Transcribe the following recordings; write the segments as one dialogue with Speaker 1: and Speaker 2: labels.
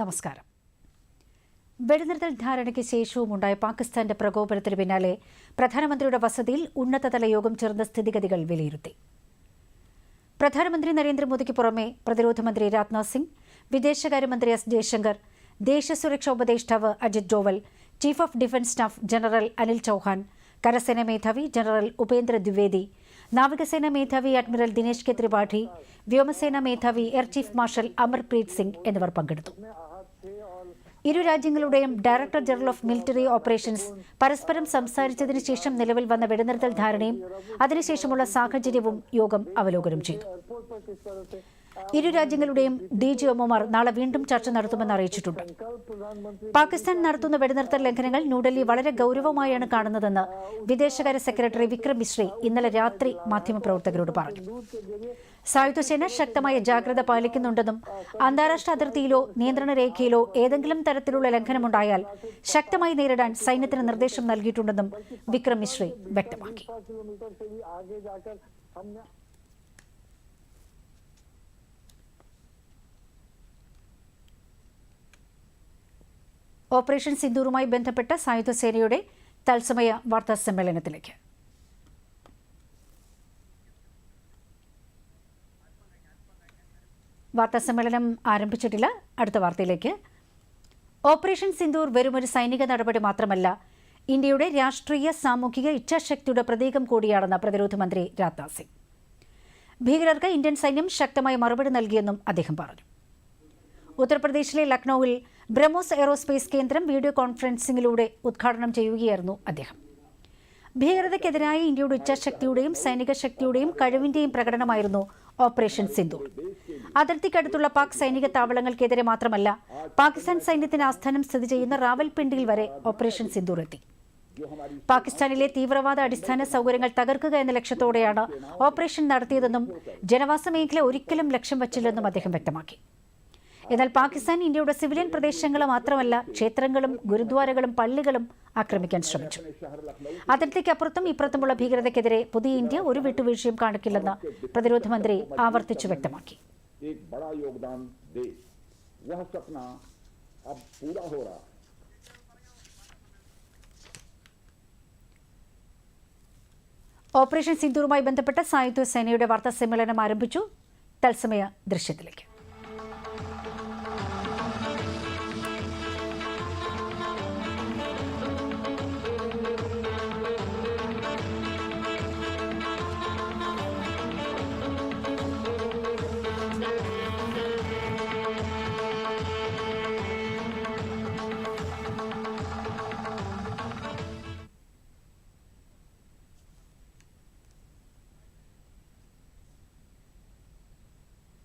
Speaker 1: നമസ്കാരം. വെടിനിർത്തൽ ധാരണയ്ക്ക് ശേഷവുമുണ്ടായ പാകിസ്ഥാന്റെ പ്രകോപനത്തിന് പിന്നാലെ പ്രധാനമന്ത്രിയുടെ വസതിയിൽ ഉന്നതതല യോഗം ചേർന്ന സ്ഥിതിഗതികൾ വിലയിരുത്തി. പ്രധാനമന്ത്രി നരേന്ദ്രമോദിക്ക് പുറമെ പ്രതിരോധ മന്ത്രി രാജ്നാഥ് സിംഗ്, വിദേശകാര്യമന്ത്രി എസ് ജയശങ്കർ, ദേശീയ സുരക്ഷാ ഉപദേഷ്ടാവ് Ajit Doval, chief of defence staff general Anil Chauhan, കരസേനാ മേധാവി ജനറൽ ഉപേന്ദ്ര ദ്വിവേദി, നാവികസേനാ മേധാവി അഡ്മിറൽ ദിനേശ് കെ ത്രിപാഠി, വ്യോമസേനാ മേധാവി air chief marshal Amarpreet Singh എന്നിവർ പങ്കെടുത്തു. ഇരു രാജ്യങ്ങളുടെയും director general of military operations പരസ്പരം സംസാരിച്ചതിനു ശേഷം നിലവിൽ വന്ന വെടിനിർത്തൽ ധാരണയും അതിനുശേഷമുള്ള സാഹചര്യവും യോഗം അവലോകനം ചെയ്തു. ഇരു രാജ്യങ്ങളുടെയും DGMമാർ നാളെ വീണ്ടും ചർച്ച നടത്തുമെന്ന് അറിയിച്ചിട്ടുണ്ട്. പാകിസ്ഥാൻ നടത്തുന്ന വെടിനിർത്തൽ ലംഘനങ്ങൾ ന്യൂഡൽഹി വളരെ ഗൌരവമായാണ് കാണുന്നതെന്ന് വിദേശകാര്യ സെക്രട്ടറി വിക്രം മിശ്രി ഇന്നലെ രാത്രി മാധ്യമപ്രവർത്തകരോട് പറഞ്ഞു. സായുധസേന ശക്തമായ ജാഗ്രത പാലിക്കുന്നുണ്ടെന്നും അന്താരാഷ്ട്ര അതിർത്തിയിലോ നിയന്ത്രണ രേഖയിലോ ഏതെങ്കിലും തരത്തിലുള്ള ലംഘനമുണ്ടായാൽ ശക്തമായി നേരിടാൻ സൈന്യത്തിന് നിർദ്ദേശം നൽകിയിട്ടുണ്ടെന്നും വിക്രം മിശ്രി വ്യക്തമാക്കി. ഓപ്പറേഷൻ സിന്ദൂറുമായി ബന്ധപ്പെട്ട സായുധസേനയുടെ തത്സമയ വാർത്താ സമ്മേളനത്തിലേക്ക്. വാർത്താ സമ്മേളനം ആരംഭിച്ചിട്ടില്ല. അടുത്ത വാർത്തയിലേക്ക്. ഓപ്പറേഷൻ സിന്ദൂർ വെറുമൊരു സൈനിക നടപടി മാത്രമല്ല, ഇന്ത്യയുടെ രാഷ്ട്രീയ സാമൂഹിക ഇച്ഛാശക്തിയുടെ പ്രതീകം കൂടിയാണെന്ന് പ്രതിരോധ മന്ത്രി രാജ്നാഥ് സിംഗ്. ഭീകരർക്ക് ഇന്ത്യൻ സൈന്യം ശക്തമായ മറുപടി നൽകിയെന്നും അദ്ദേഹം പറഞ്ഞു. ഉത്തർപ്രദേശിലെ ലക്നൌവിൽ ബ്രഹ്മോസ് എയ്റോസ്പേസ് കേന്ദ്രം വീഡിയോ കോൺഫറൻസിംഗിലൂടെ ഉദ്ഘാടനം ചെയ്യുകയായിരുന്നു അദ്ദേഹം. ഭീകരതയ്ക്കെതിരായ ഇന്ത്യയുടെ ഇച്ഛാശക്തിയുടെയും സൈനിക ശക്തിയുടെയും കഴിവിന്റെയും പ്രകടനമായിരുന്നു ഓപ്പറേഷൻ സിന്ദൂർ. അതിർത്തിക്കടുത്തുള്ള പാക് സൈനിക താവളങ്ങൾക്കെതിരെ മാത്രമല്ല, പാകിസ്ഥാൻ സൈന്യത്തിന് ആസ്ഥാനം സ്ഥിതി ചെയ്യുന്ന റാവൽപിണ്ടിയിൽ വരെ ഓപ്പറേഷൻ സിന്ദൂർ എത്തി. പാകിസ്ഥാനിലെ തീവ്രവാദ അടിസ്ഥാന സൗകര്യങ്ങൾ തകർക്കുക എന്ന ലക്ഷ്യത്തോടെയാണ് ഓപ്പറേഷൻ നടത്തിയതെന്നും ജനവാസ മേഖല ഒരിക്കലും ലക്ഷ്യം വച്ചില്ലെന്നും അദ്ദേഹം വ്യക്തമാക്കി. എന്നാൽ പാകിസ്ഥാൻ ഇന്ത്യയുടെ സിവിലിയൻ പ്രദേശങ്ങൾ മാത്രമല്ല, ക്ഷേത്രങ്ങളും ഗുരുദ്വാരകളും പള്ളികളും ആക്രമിക്കാൻ ശ്രമിച്ചു. അതിർത്തിക്കപ്പുറത്തും ഇപ്പുറത്തുമുള്ള ഭീകരതയ്ക്കെതിരെ പുതിയ ഇന്ത്യ ഒരു വിട്ടുവീഴ്ചയും കാണിക്കില്ലെന്ന് പ്രതിരോധ മന്ത്രി ആവർത്തിച്ചു വ്യക്തമാക്കി. ഓപ്പറേഷൻ സിന്ദൂറുമായി ബന്ധപ്പെട്ട സായുധ സേനയുടെ വാർത്താ സമ്മേളനം ആരംഭിച്ചു. തത്സമയ ദൃശ്യത്തിലേക്ക്.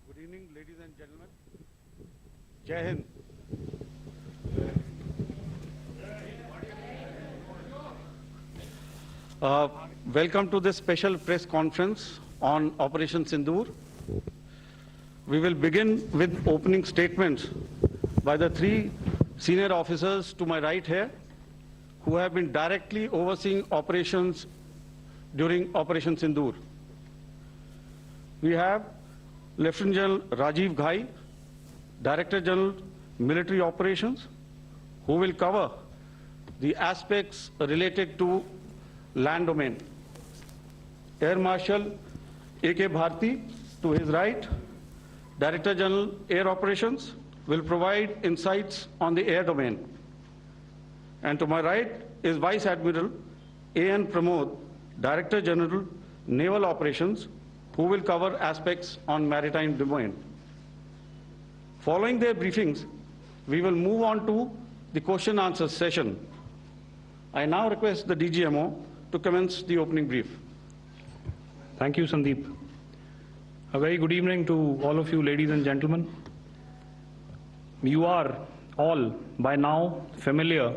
Speaker 2: Good evening, ladies and gentlemen. Jai Hind. Welcome to this special press conference on Operation Sindoor. We will begin with opening statements by the three senior officers to my right here, who have been directly overseeing operations during Operation Sindoor. We have Lieutenant General Rajiv Ghai, Director General Military Operations, who will cover the aspects related to land domain. Air Marshal A.K. Bharti, to his right, Director General Air Operations, will provide insights on the air domain. And to my right is Vice Admiral A.N. Pramod, Director General Naval Operations, who will cover aspects on maritime domain. Following their briefings, we will move on to the question answer session. I now request the DGMO to commence the opening brief.
Speaker 3: Thank you, Sandeep. A very good evening to all of you, ladies and gentlemen. You are all by now familiar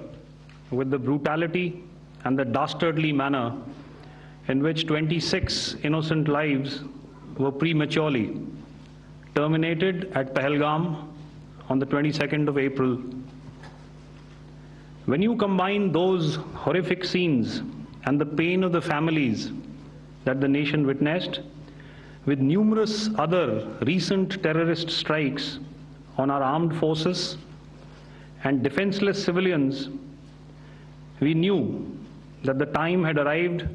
Speaker 3: with the brutality and the dastardly manner in which 26 innocent lives were prematurely terminated at Pahalgam on the 22nd of April. When you combine those horrific scenes and the pain of the families that the nation witnessed with numerous other recent terrorist strikes on our armed forces and defenseless civilians, we knew that the time had arrived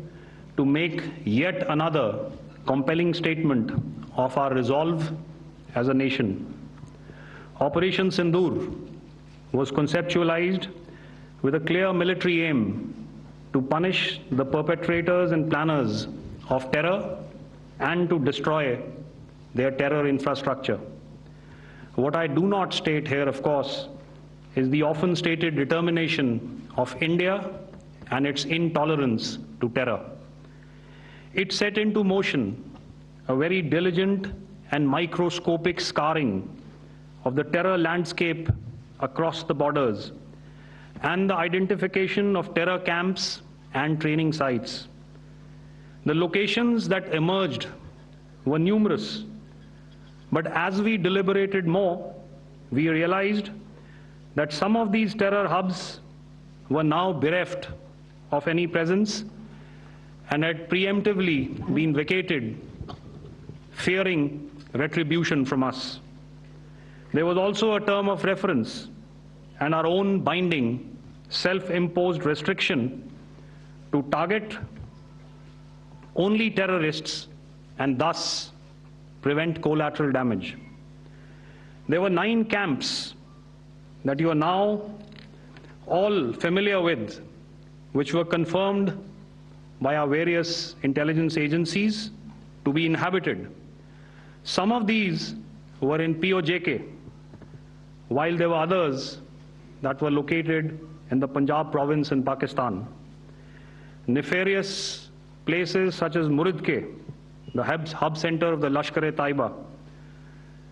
Speaker 3: to make yet another compelling statement of our resolve as a nation. Operation Sindoor was conceptualized with a clear military aim to punish the perpetrators and planners of terror and to destroy their terror infrastructure. What I do not state here, of course, is the often stated determination of India and its intolerance to terror. It set into motion a very diligent and microscopic scarring of the terror landscape across the borders and the identification of terror camps and training sites. The locations that emerged were numerous, but as we deliberated more, we realized that some of these terror hubs were now bereft of any presence and had preemptively been vacated, fearing retribution from us. There was also a term of reference and our own binding, self-imposed restriction to target only terrorists and thus prevent collateral damage. There were 9 camps that you are now all familiar with, which were confirmed by our various intelligence agencies to be inhabited. Some of these were in POJK, while there were others that were located in the Punjab province in Pakistan. Nefarious places such as Muridke, the hub center of the Lashkar-e-Taiba,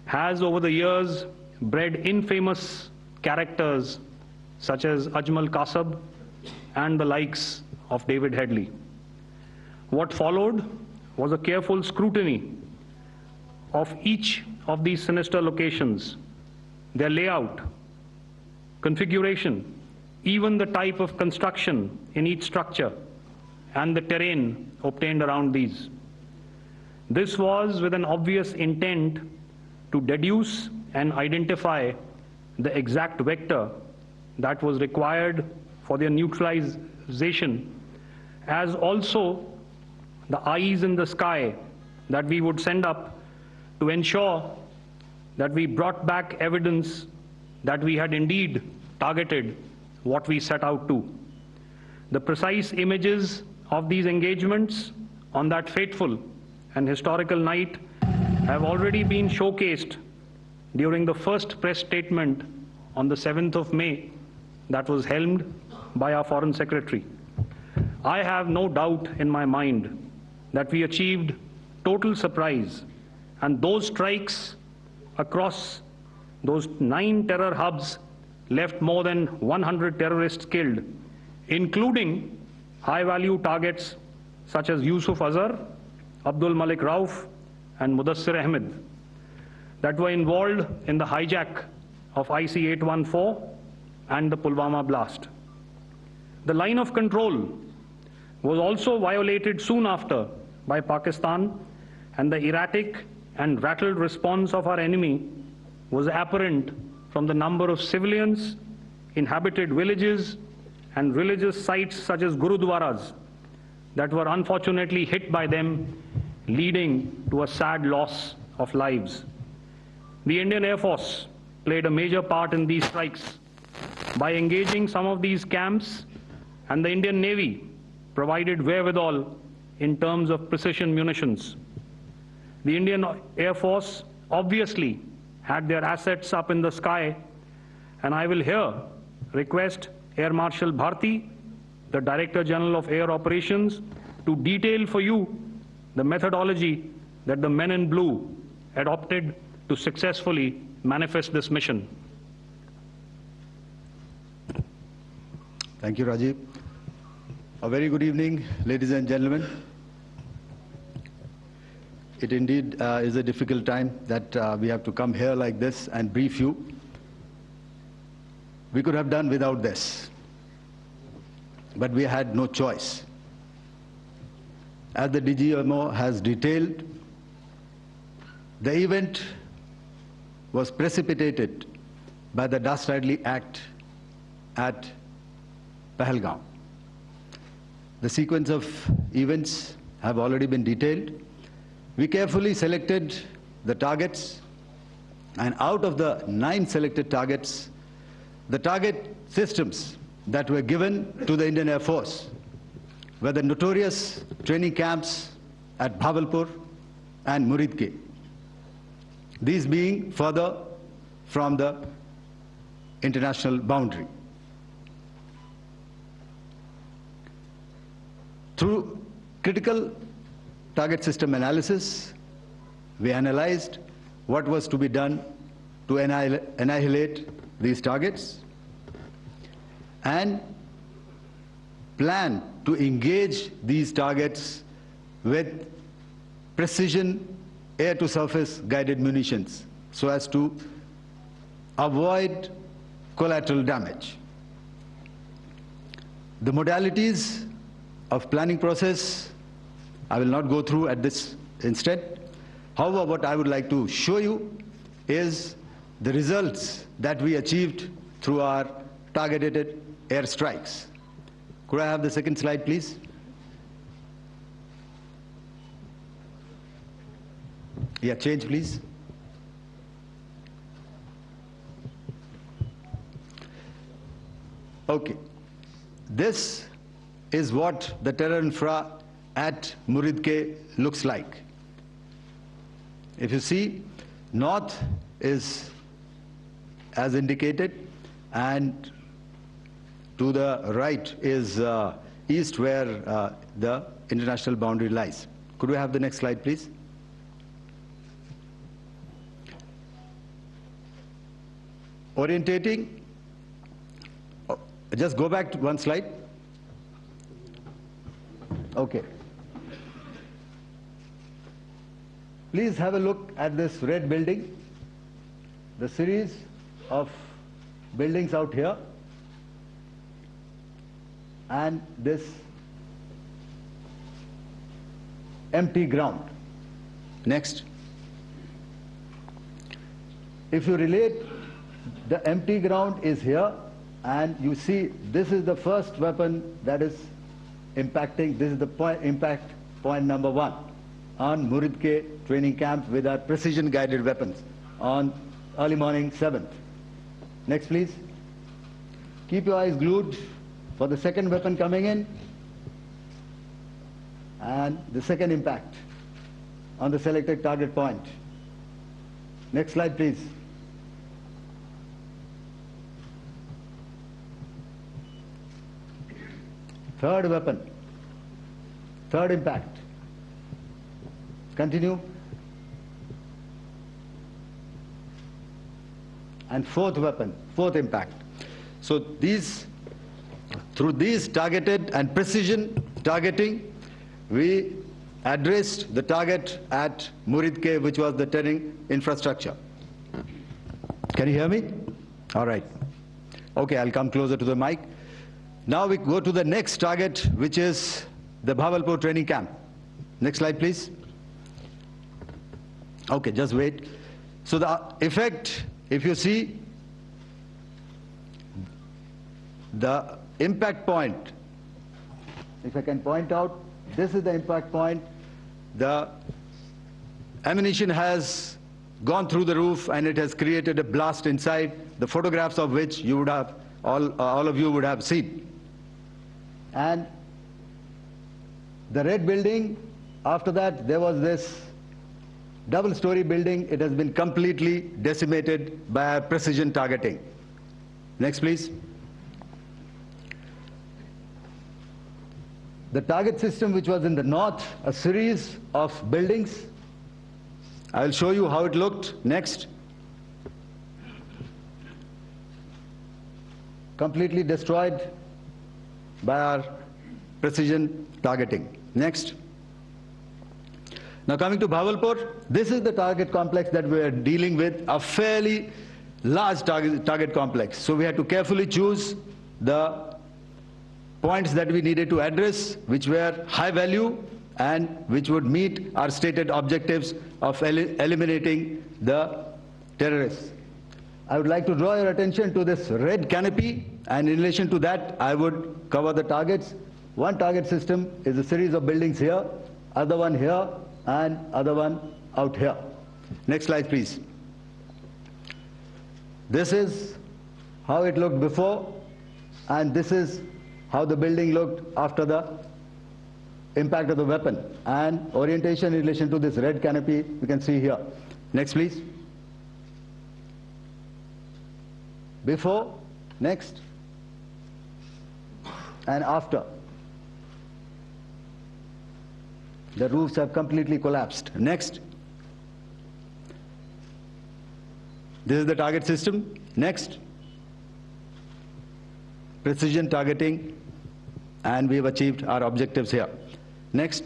Speaker 3: has over the years bred infamous characters such as Ajmal Kasab and the likes of David Headley. What followed was a careful scrutiny of each of these sinister locations, their layout, configuration, even the type of construction in each structure, and the terrain obtained around these. This was with an obvious intent to deduce and identify the exact vector that was required for their neutralization, as also the eyes in the sky that we would send up to ensure that we brought back evidence that we had indeed targeted what we set out to. The precise images of these engagements on that fateful and historical night have already been showcased during the first press statement on the 7th of May that was helmed by our Foreign Secretary. I have no doubt in my mind that we achieved total surprise, and those strikes across those 9 terror hubs left more than 100 terrorists killed, including high-value targets such as Yusuf Azhar, Abdul Malik Rauf, and Mudassir Ahmed, that were involved in the hijack of IC-814 and the Pulwama blast. The line of control was also violated soon after by Pakistan, and the erratic and rattled response of our enemy was apparent from the number of civilians, inhabited villages, and religious sites such as Gurudwaras that were unfortunately hit by them, leading to a sad loss of lives. The Indian Air Force played a major part in these strikes by engaging some of these camps, and the Indian Navy provided wherewithal in terms of precision munitions. The Indian Air Force obviously had their assets up in the sky, and I will here request Air Marshal Bharti, the Director General of Air Operations, to detail for you the methodology that the men in blue adopted to successfully manifest this mission.
Speaker 4: Thank you, Rajiv. A very good evening, ladies and gentlemen. It indeed is a difficult time that we have to come here like this and brief you. We could have done without this, but we had no choice. As the DGMO has detailed, the event was precipitated by the Dastardly Act at Pahalgaon. The sequence of events have already been detailed. We carefully selected the targets, and out of the 9 selected targets, the target systems that were given to the Indian Air Force were the notorious training camps at Bhavalpur and Muridke, these being further from the international boundary. Through critical target system analysis, we analyzed what was to be done to annihilate these targets and plan to engage these targets with precision air-to-surface guided munitions so as to avoid collateral damage. The modalities of planning process I will not go through at this instant. However, what I would like to show you is the results that we achieved through our targeted airstrikes. Could I have the second slide, please? Yeah, change, please. Okay. This is what the terror infra at Muridke looks like. If you see, north is as indicated, and to the right is east, where the international boundary lies. Could we have the next slide, please? Orientating. Just go back to one slide. Okay. Please have a look at this red building, the series of buildings out here, and this empty ground. Next. If you relate, the empty ground is here, and you see this is the first weapon that is impacting. This is the impact point number 1 on Muridke training camp with our precision guided weapons on early morning 7th. Next, please. Keep your eyes glued for the second weapon coming in and the second impact on the selected target point. Next slide, please. Third weapon, third impact. Continue. And fourth weapon, fourth impact. So through these targeted and precision targeting, we addressed the target at Muridke, which was the terrain infrastructure. Can you hear me? All right. Okay, I'll come closer to the mic. Now we go to the next target, which is the Bhavalpur training camp. Next slide, please. Okay, just wait. So the effect, if you see, the impact point, if I can point out, this is the impact point. The ammunition has gone through the roof and it has created a blast inside, the photographs of which you would have, all of you would have seen. And the red building, after that there was this double-story building. It has been completely decimated by precision targeting. Next, please. The target system, which was in the north, a series of buildings. I will show you how it looked. Next. Completely destroyed by our precision targeting. Next. Now coming to Bhavalpur, this is the target complex that we are dealing with, a fairly large target complex. So we had to carefully choose the points that we needed to address, which were high value and which would meet our stated objectives of eliminating the terrorists. I would like to draw your attention to this red canopy, and in relation to that, I would cover the targets. One target system is a series of buildings here, other one here, and other one out here. Next slide, please. This is how it looked before, and this is how the building looked after the impact of the weapon. And orientation in relation to this red canopy, you can see here. Next, please. Before, next, and after. The roofs have completely collapsed. Next. This is the target system. Next. Precision targeting, and we've achieved our objectives here. Next.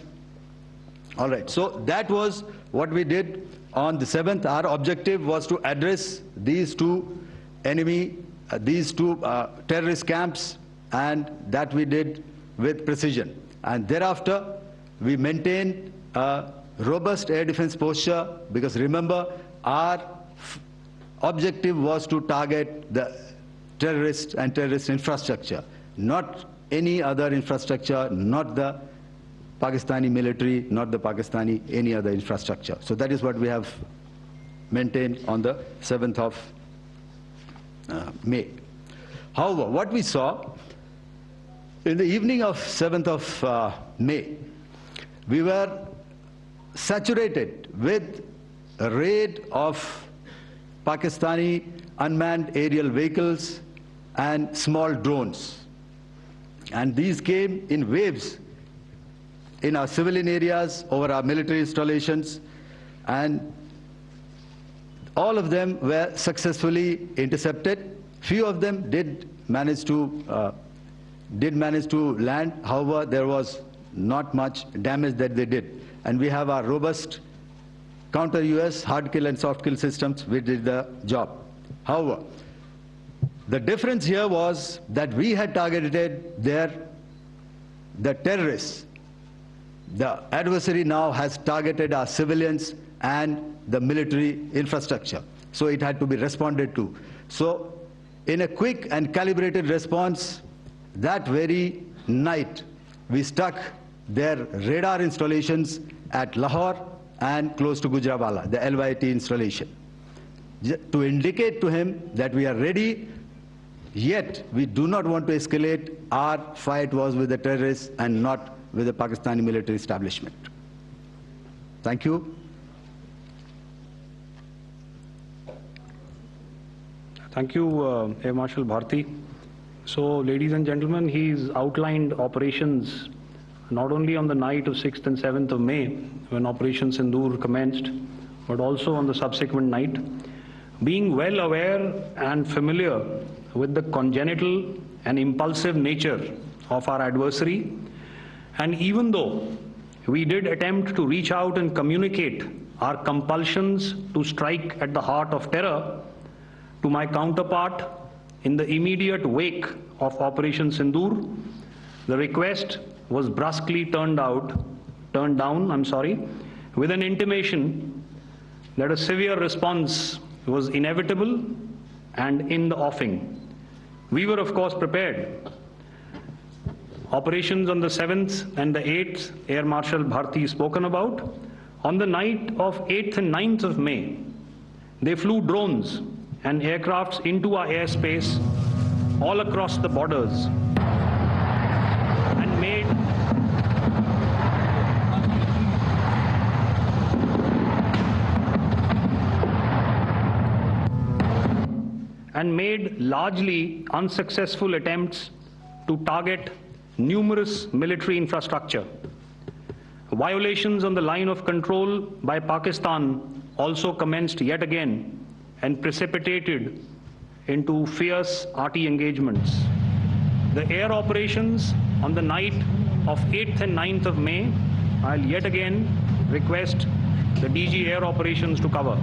Speaker 4: All right, so that was what we did on the 7th. Our objective was to address these two terrorist camps, and that we did with precision. And thereafter, we maintained a robust air defense posture, because remember, our objective was to target the terrorists and terrorist infrastructure, not any other infrastructure, not the Pakistani military, not the Pakistani any other infrastructure. So that is what we have maintained on the 7th of May. However, what we saw in the evening of 7th of May, we were saturated with a raid of Pakistani unmanned aerial vehicles and small drones. And these came in waves in our civilian areas, over our military installations, and all of them were successfully intercepted. Few of them did manage to land. However, there was not much damage that they did. And we have our robust counter-US hard kill and soft kill systems which did the job. However, the difference here was that we had targeted the terrorists. The adversary now has targeted our civilians and the military infrastructure. So it had to be responded to. So in a quick and calibrated response, that very night, we struck their radar installations at Lahore and close to Gujranwala, the LYT installation, to indicate to him that we are ready, yet we do not want to escalate. Our fight was with the terrorists and not with the Pakistani military establishment. Thank you.
Speaker 3: Thank you, Air Marshal Bharti. So, ladies and gentlemen, he's outlined operations not only on the night of 6th and 7th of May, when Operation Sindoor commenced, but also on the subsequent night. Being well aware and familiar with the congenital and impulsive nature of our adversary, and even though we did attempt to reach out and communicate our compulsions to strike at the heart of terror to my counterpart in the immediate wake of Operation Sindoor, the request was brusquely turned down, with an intimation that a severe response was inevitable and in the offing. We were, of course, prepared. Operations on the 7th and the 8th, Air Marshal Bharti spoken about. On the night of 8th and 9th of May, they flew drones and aircrafts into our airspace all across the borders and made largely unsuccessful attempts to target numerous military infrastructure. Violations on the line of control by Pakistan also commenced yet again and precipitated into fierce RT engagements. The air operations on the night of 8th and 9th of May, I'll yet again request the DG Air Operations to cover.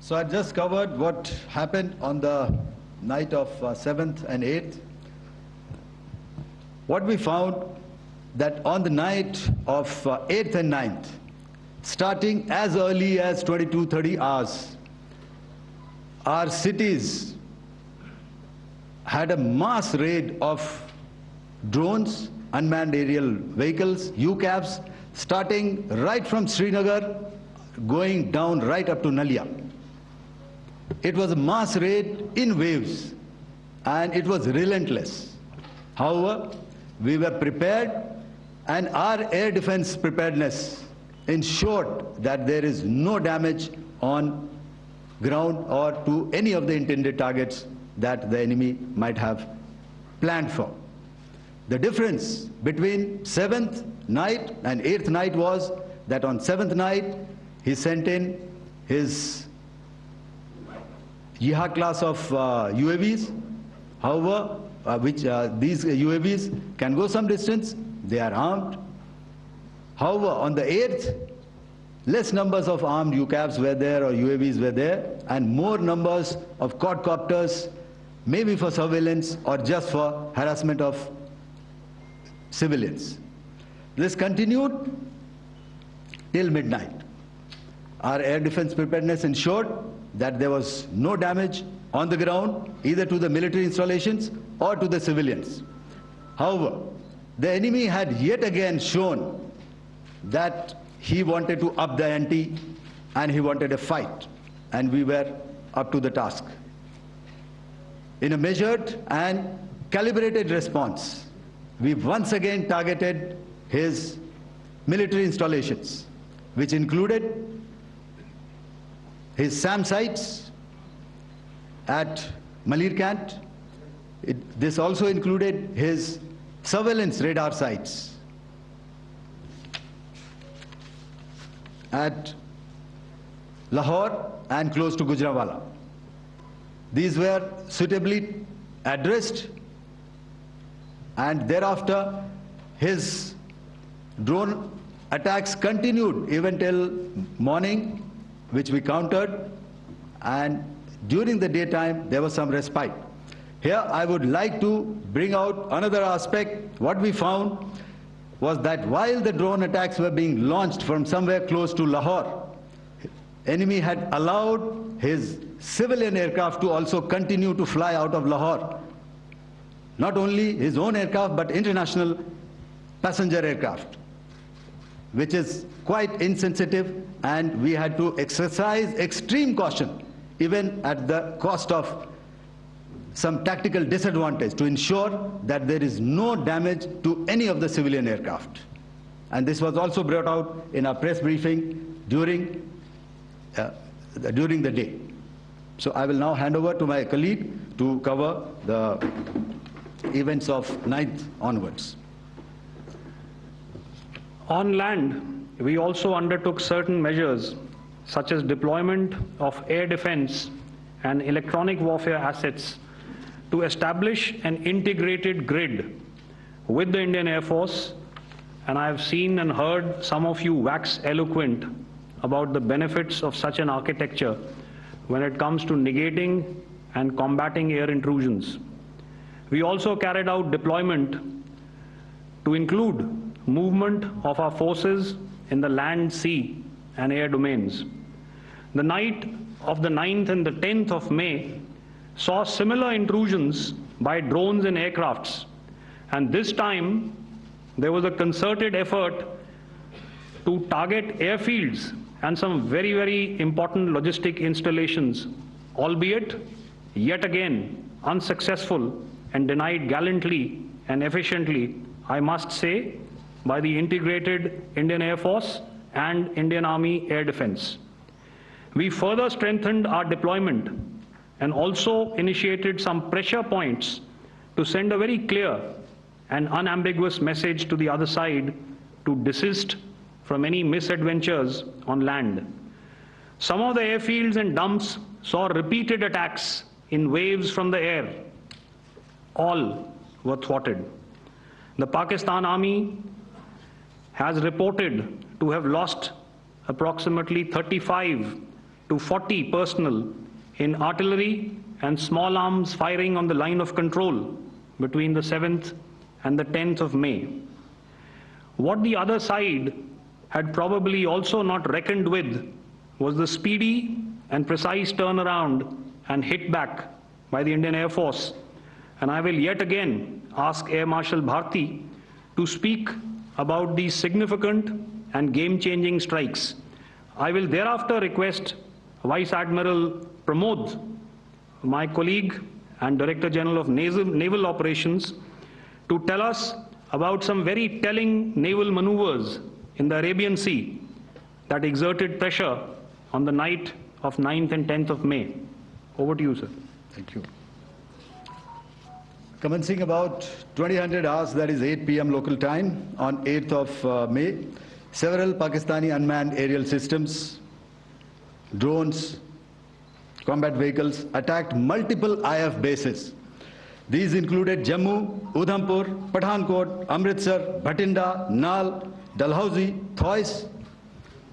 Speaker 4: So I just covered what happened on the night of 7th and 8th. What we found that on the night of 8th and 9th, starting as early as 22:30 hours, our cities had a mass raid of drones, unmanned aerial vehicles, UCAVs, starting right from Srinagar, going down right up to Nalia. It was a mass raid in waves, and it was relentless. However, we were prepared, and our air defense preparedness ensured that there is no damage on ground or to any of the intended targets that the enemy might have planned for. The difference between 7th night and 8th night was that on 7th night, he sent in his Yeha class of UAVs. However, these UAVs can go some distance, they are armed. However, on the 8th, less numbers of armed UCAVs were there or UAVs were there, and more numbers of quadcopters, maybe for surveillance or just for harassment of civilians. This continued till midnight. Our air defense preparedness ensured that there was no damage on the ground, either to the military installations or to the civilians. However, the enemy had yet again shown that he wanted to up the ante and he wanted a fight, and we were up to the task. In a measured and calibrated response, we once again targeted his military installations, which included his SAM sites at Malirkant. This also included his surveillance radar sites at Lahore and close to Gujranwala. These were suitably addressed, and thereafter his drone attacks continued even till morning, which we countered, and during the daytime there was some respite. Here I would like to bring out another aspect. What we found was that while the drone attacks were being launched from somewhere close to Lahore, enemy had allowed his civilian aircraft to also continue to fly out of Lahore. Not only his own aircraft, but international passenger aircraft, which is quite insensitive, and we had to exercise extreme caution, even at the cost of some tactical disadvantage, to ensure that there is no damage to any of the civilian aircraft. And this was also brought out in our press briefing during the day. So I will now hand over to my colleague to cover the events of 9th onwards.
Speaker 3: On land, we also undertook certain measures such as deployment of air defense and electronic warfare assets to establish an integrated grid with the Indian Air Force, and I have seen and heard some of you wax eloquent about the benefits of such an architecture when it comes to negating and combating air intrusions. We also carried out deployment to include movement of our forces in the land, sea, and air domains. The night of the 9th and the 10th of May saw similar intrusions by drones and aircrafts, and this time there was a concerted effort to target airfields and some very, very important logistic installations, albeit yet again unsuccessful and denied gallantly and efficiently, I must say, by the integrated Indian Air Force and Indian Army Air Defense. We further strengthened our deployment and also initiated some pressure points to send a very clear and unambiguous message to the other side to desist from any misadventures on land. Some of the airfields and dumps saw repeated attacks in waves from the air. All were thwarted. The Pakistan Army has reported to have lost approximately 35 to 40 personnel in artillery and small arms firing on the line of control between the 7th and the 10th of May. What the other side had probably also not reckoned with was the speedy and precise turnaround and hit back by the Indian Air Force. And I will yet again ask Air Marshal Bharti to speak about these significant and game-changing strikes. I will thereafter request Vice Admiral Pramod, my colleague and Director General of Naval Operations, to tell us about some very telling naval maneuvers in the Arabian Sea that exerted pressure on the night of 9th and 10th of May. Over to you, sir.
Speaker 4: Thank you. Commencing about 2000 hours, that is 8 p.m. local time, on 8th of May, several Pakistani unmanned aerial systems, drones, combat vehicles attacked multiple IF bases. These included Jammu, Udhampur, Pathankot, Amritsar, Bhatinda, Nal, Dalhousie, Thois,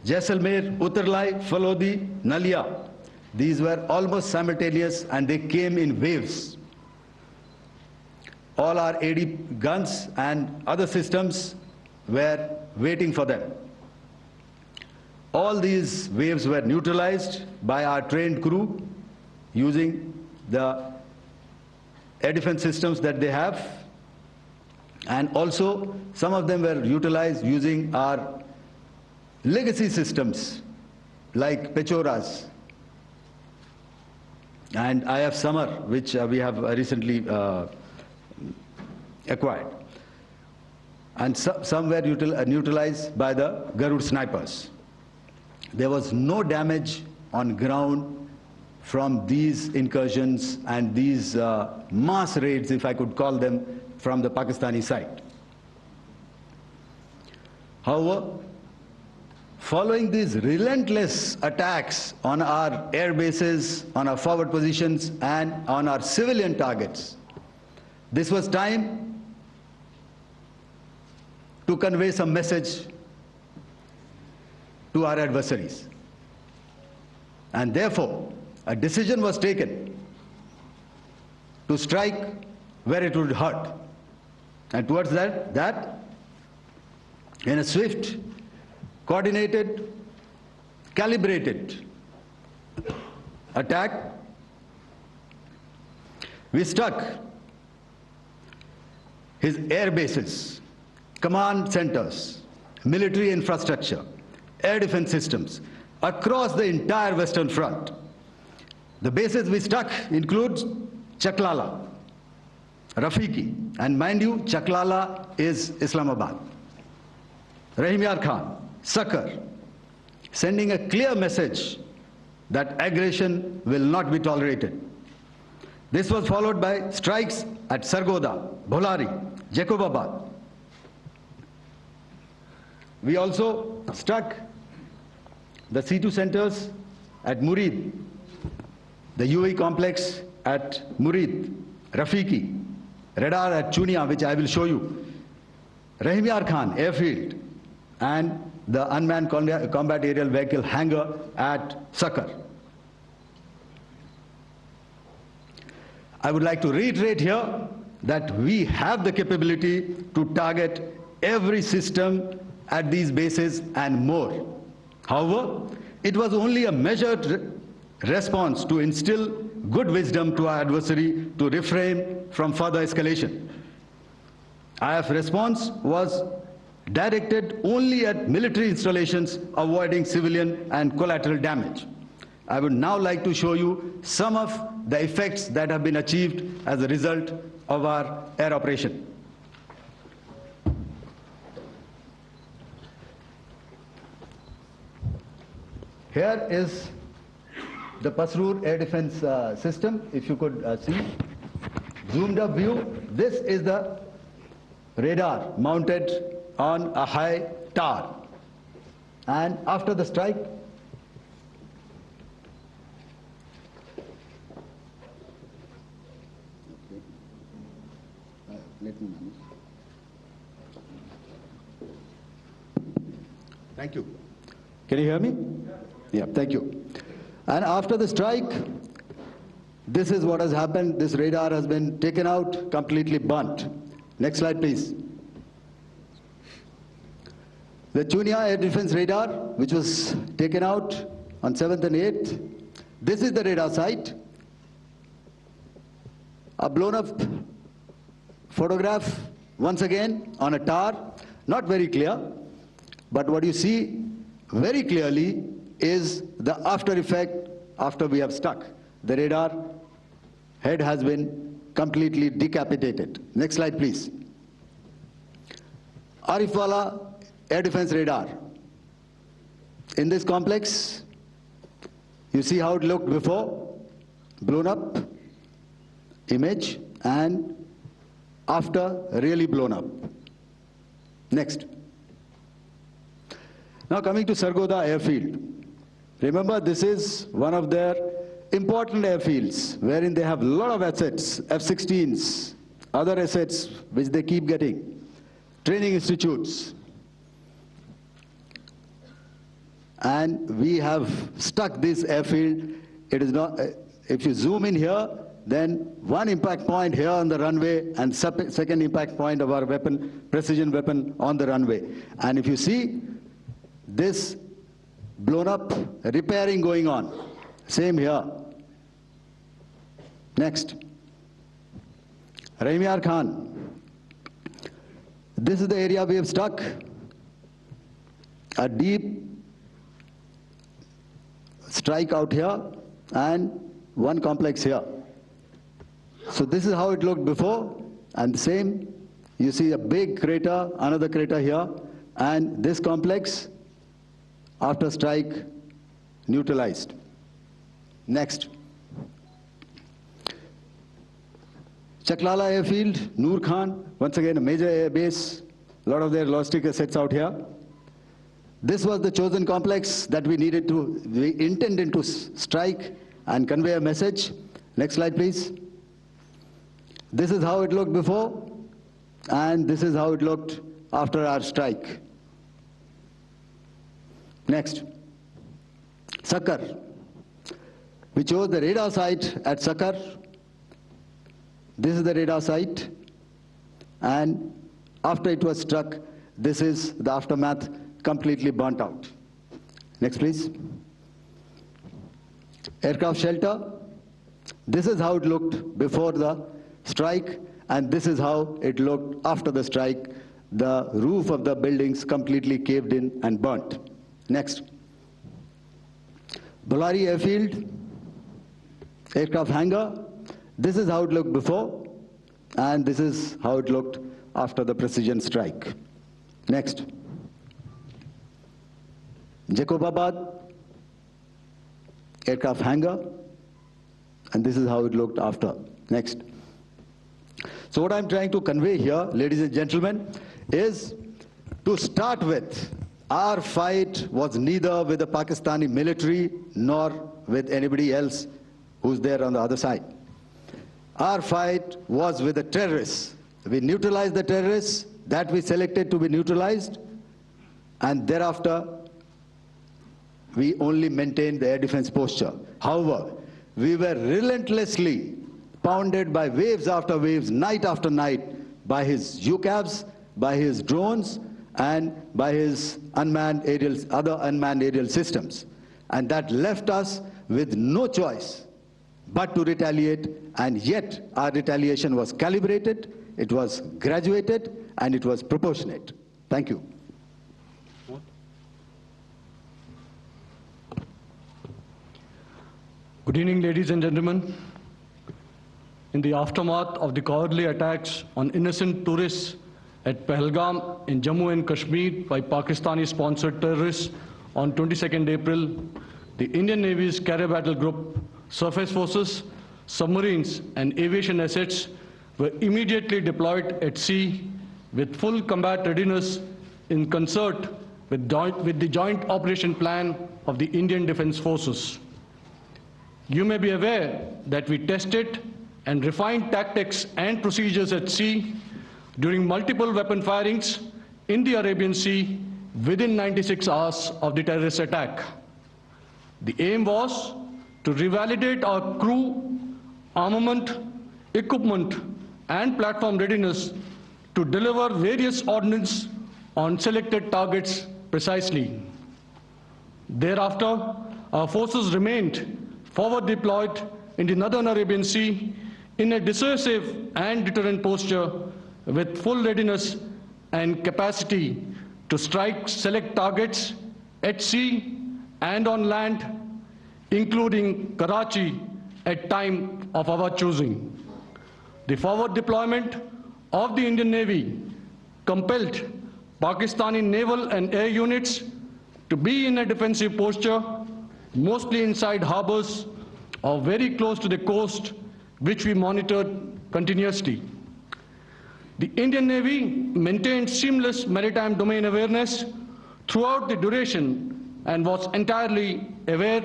Speaker 4: Jaisalmer, Uttarlai, Falodi, Nalia. These were almost simultaneous and they came in waves. All our AD guns and other systems were waiting for them. All these waves were neutralized by our trained crew using the air defense systems that they have, and also some of them were utilized using our legacy systems like Pechoras and IF Summer, which we have recently acquired. And some were neutralized by the Garud snipers. There was no damage on ground from these incursions and these mass raids, if I could call them, from the Pakistani side. However, following these relentless attacks on our air bases, on our forward positions, and on our civilian targets, this was time to convey some message to our adversaries. And therefore, a decision was taken to strike where it would hurt. And towards that, in a swift, coordinated, calibrated attack, we struck his air bases, command centers, military infrastructure, air defense systems across the entire Western Front. The bases we struck include Chaklala, Rafiki, and mind you, Chaklala is Islamabad, Rahim Yar Khan, Sakar, sending a clear message that aggression will not be tolerated. This was followed by strikes at Sargoda, Bholari, Jacobabad. We also struck the C2 centers at Murid, the UAE complex at Murid, Rafiki, radar at Chunia, which I will show you, Rahim Yar Khan airfield, and the unmanned combat aerial vehicle hangar at Sakar. I would like to reiterate here that we have the capability to target every system at these bases and more. However, it was only a measured response to instill good wisdom to our adversary to refrain from further escalation. IF response was directed only at military installations, avoiding civilian and collateral damage. I would now like to show you some of the effects that have been achieved as a result of our air operation. Here is the Pasrur air defense system, if you could see. Zoomed up view, this is the radar mounted on a high tower. And after the strike, let me manage. Thank you. Can you hear me? Yeah, thank you. And after the strike, this is what has happened. This radar has been taken out, completely burnt. Next slide, please. The Chunia air defense radar, which was taken out on 7th and 8th. This is the radar site. A blown up photograph, once again, on a tower. Not very clear, but what you see very clearly is the after effect after we have struck. The radar head has been completely decapitated. Next slide, please. Arifwala air defense radar. In this complex, you see how it looked before, blown up image, and after really blown up. Next. Now coming to Sargodha airfield. Remember, this is one of their important airfields wherein they have a lot of assets, F-16s, other assets which they keep getting, training institutes. And we have stuck this airfield. It is not, if you zoom in here, then one impact point here on the runway and second impact point of our weapon, precision weapon on the runway. And if you see this blown up, repairing going on, same here. Next. Raimiar Khan. This is the area we have struck. A deep strike out here and one complex here. So this is how it looked before, and the same, you see a big crater, another crater here, and this complex, after strike, neutralized. Next. Chaklala airfield, Noor Khan, once again a major air base, a lot of their logistic assets out here. This was the chosen complex that we intended to strike and convey a message. Next slide, please. This is how it looked before, and this is how it looked after our strike. Next. Sakar. We chose the radar site at Sakar. This is the radar site, and after it was struck, this is the aftermath, completely burnt out. Next, please. Aircraft shelter. This is how it looked before the strike, and this is how it looked after the strike. The roof of the buildings completely caved in and burnt. Next. Bolari airfield, aircraft hangar. This is how it looked before, and this is how it looked after the precision strike. Next. Jacobabad, aircraft hangar, and this is how it looked after. Next. So what I'm trying to convey here, ladies and gentlemen, is to start with, our fight was neither with the Pakistani military nor with anybody else who's there on the other side. Our fight was with the terrorists. We neutralized the terrorists that we selected to be neutralized, and thereafter we only maintained the air defense posture. However, we were relentlessly pounded by waves after waves, night after night, by his UCAVs, by his drones, and by his other unmanned aerial systems. And that left us with no choice but to retaliate, and yet our retaliation was calibrated, it was graduated, and it was proportionate. Thank you.
Speaker 3: Good evening, ladies and gentlemen. In the aftermath of the cowardly attacks on innocent tourists at Pahalgam in Jammu and Kashmir by Pakistani-sponsored terrorists on 22nd April, the Indian Navy's Carrier Battle Group, surface forces, submarines, and aviation assets were immediately deployed at sea with full combat readiness in concert with the joint operation plan of the Indian Defence Forces. You may be aware that we tested and refined tactics and procedures at sea during multiple weapon firings in the Arabian Sea within 96 hours of the terrorist attack. The aim was to revalidate our crew, armament, equipment, and platform readiness to deliver various ordnance on selected targets
Speaker 5: precisely. Thereafter, our forces remained forward deployed in the Northern Arabian Sea in a dissuasive and deterrent posture with full readiness and capacity to strike select targets at sea and on land, including Karachi at time of our choosing. The forward deployment of the Indian Navy compelled Pakistani naval and air units to be in a defensive posture, mostly inside harbors or very close to the coast, which we monitored continuously. The Indian Navy maintained seamless maritime domain awareness throughout the duration and was entirely aware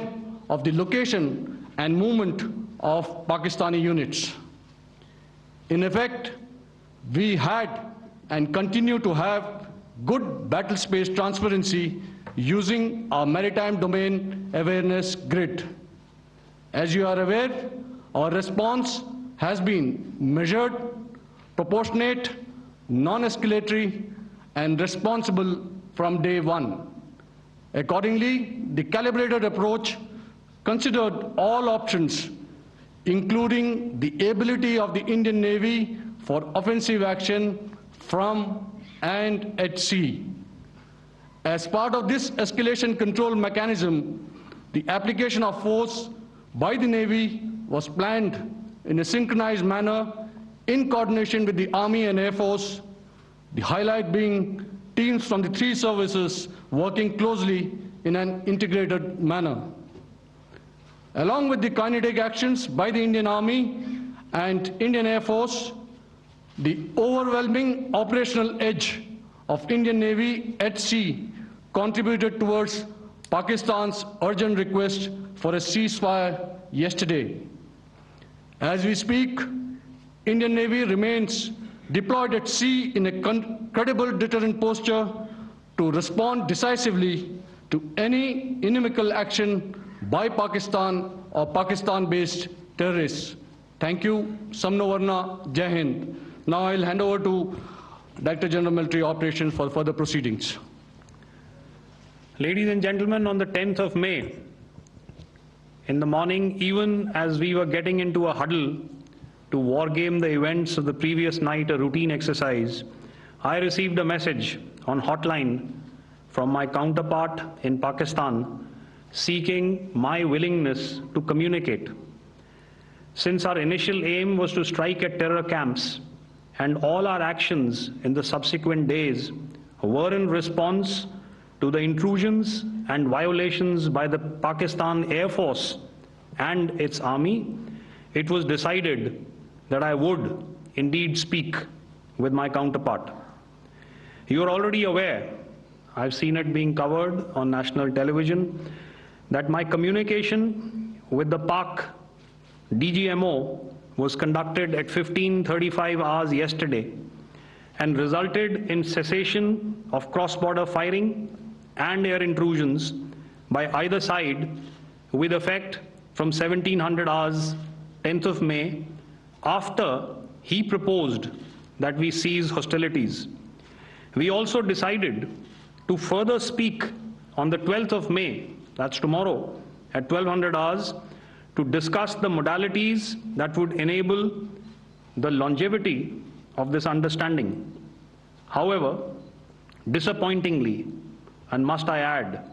Speaker 5: of the location and movement of Pakistani units. In effect, we had and continue to have good battle space transparency using our maritime domain awareness grid. As you are aware, our response has been measured, proportionate, non-escalatory, and responsible from day one. Accordingly, the calibrated approach considered all options, including the ability of the Indian Navy for offensive action from and at sea. As part of this escalation control mechanism, the application of force by the Navy was planned in a synchronized manner in coordination with the Army and Air Force, the highlight being teams from the three services working closely in an integrated manner. Along with the kinetic actions by the Indian Army and Indian Air Force, the overwhelming operational edge of Indian Navy at sea contributed towards Pakistan's urgent request for a ceasefire yesterday. As we speak, Indian Navy remains deployed at sea in a credible deterrent posture to respond decisively to any inimical action by Pakistan or Pakistan-based terrorists. Thank you. Samno Varna, Jai Hind. Now I'll hand over to Director General Military Operations for further proceedings.
Speaker 3: Ladies and gentlemen, on the 10th of May, in the morning, even as we were getting into a huddle to wargame the events of the previous night, a routine exercise, I received a message on hotline from my counterpart in Pakistan seeking my willingness to communicate. Since our initial aim was to strike at terror camps, and all our actions in the subsequent days were in response to the intrusions and violations by the Pakistan Air Force and its army, it was decided that I would indeed speak with my counterpart. You are already aware, I've seen it being covered on national television, that my communication with the Pak DGMO was conducted at 15:35 hours yesterday and resulted in cessation of cross-border firing and air intrusions by either side with effect from 1700 hours 10th of May, after he proposed that we cease hostilities. We also decided to further speak on the 12th of May, that's tomorrow, at 1200 hours, to discuss the modalities that would enable the longevity of this understanding. However, disappointingly, and must I add,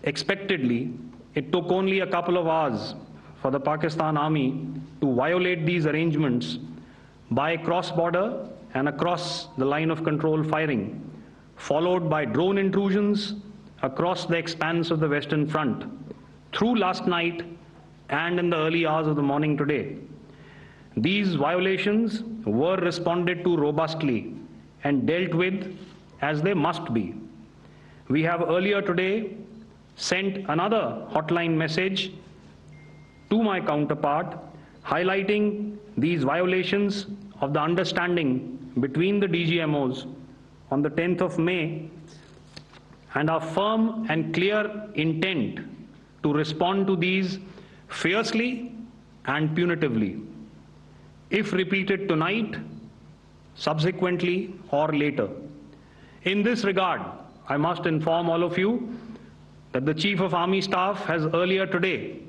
Speaker 3: expectedly, it took only a couple of hours for the Pakistan Army to violate these arrangements by cross-border and across the line of control firing, followed by drone intrusions across the expanse of the Western Front through last night and in the early hours of the morning today. These violations were responded to robustly and dealt with as they must be. We have earlier today sent another hotline message to my counterpart highlighting these violations of the understanding between the DGMOs on the 10th of May and our firm and clear intent to respond to these fiercely and punitively, if repeated tonight, subsequently, or later. In this regard, I must inform all of you that the Chief of Army Staff has earlier today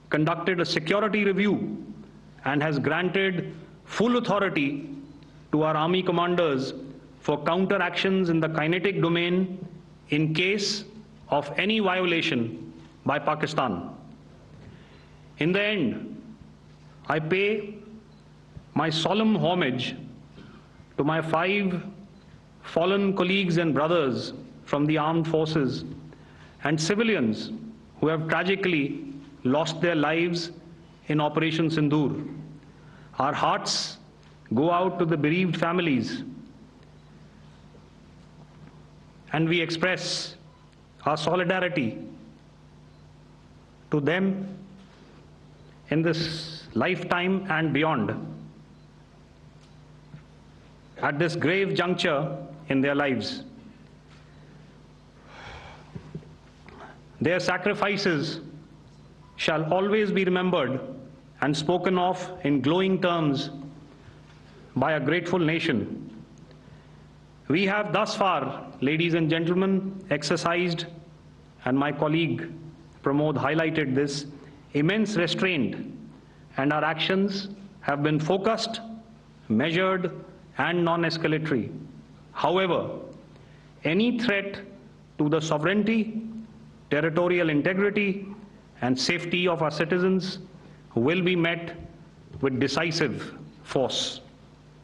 Speaker 3: conducted a security review and has granted full authority to our Army commanders for counter-actions in the kinetic domain in case of any violation by Pakistan. In the end, I pay my solemn homage to my 5 fallen colleagues and brothers from the armed forces and civilians who have tragically lost their lives in Operation Sindoor. Our hearts go out to the bereaved families, and we express our solidarity to them in this lifetime and beyond, at this grave juncture in their lives. Their sacrifices shall always be remembered and spoken of in glowing terms by a grateful nation. We have thus far, ladies and gentlemen, exercised, and my colleague Pramod highlighted this, immense restraint, and our actions have been focused, measured, and non-escalatory. However, any threat to the sovereignty, territorial integrity, and safety of our citizens will be met with decisive force.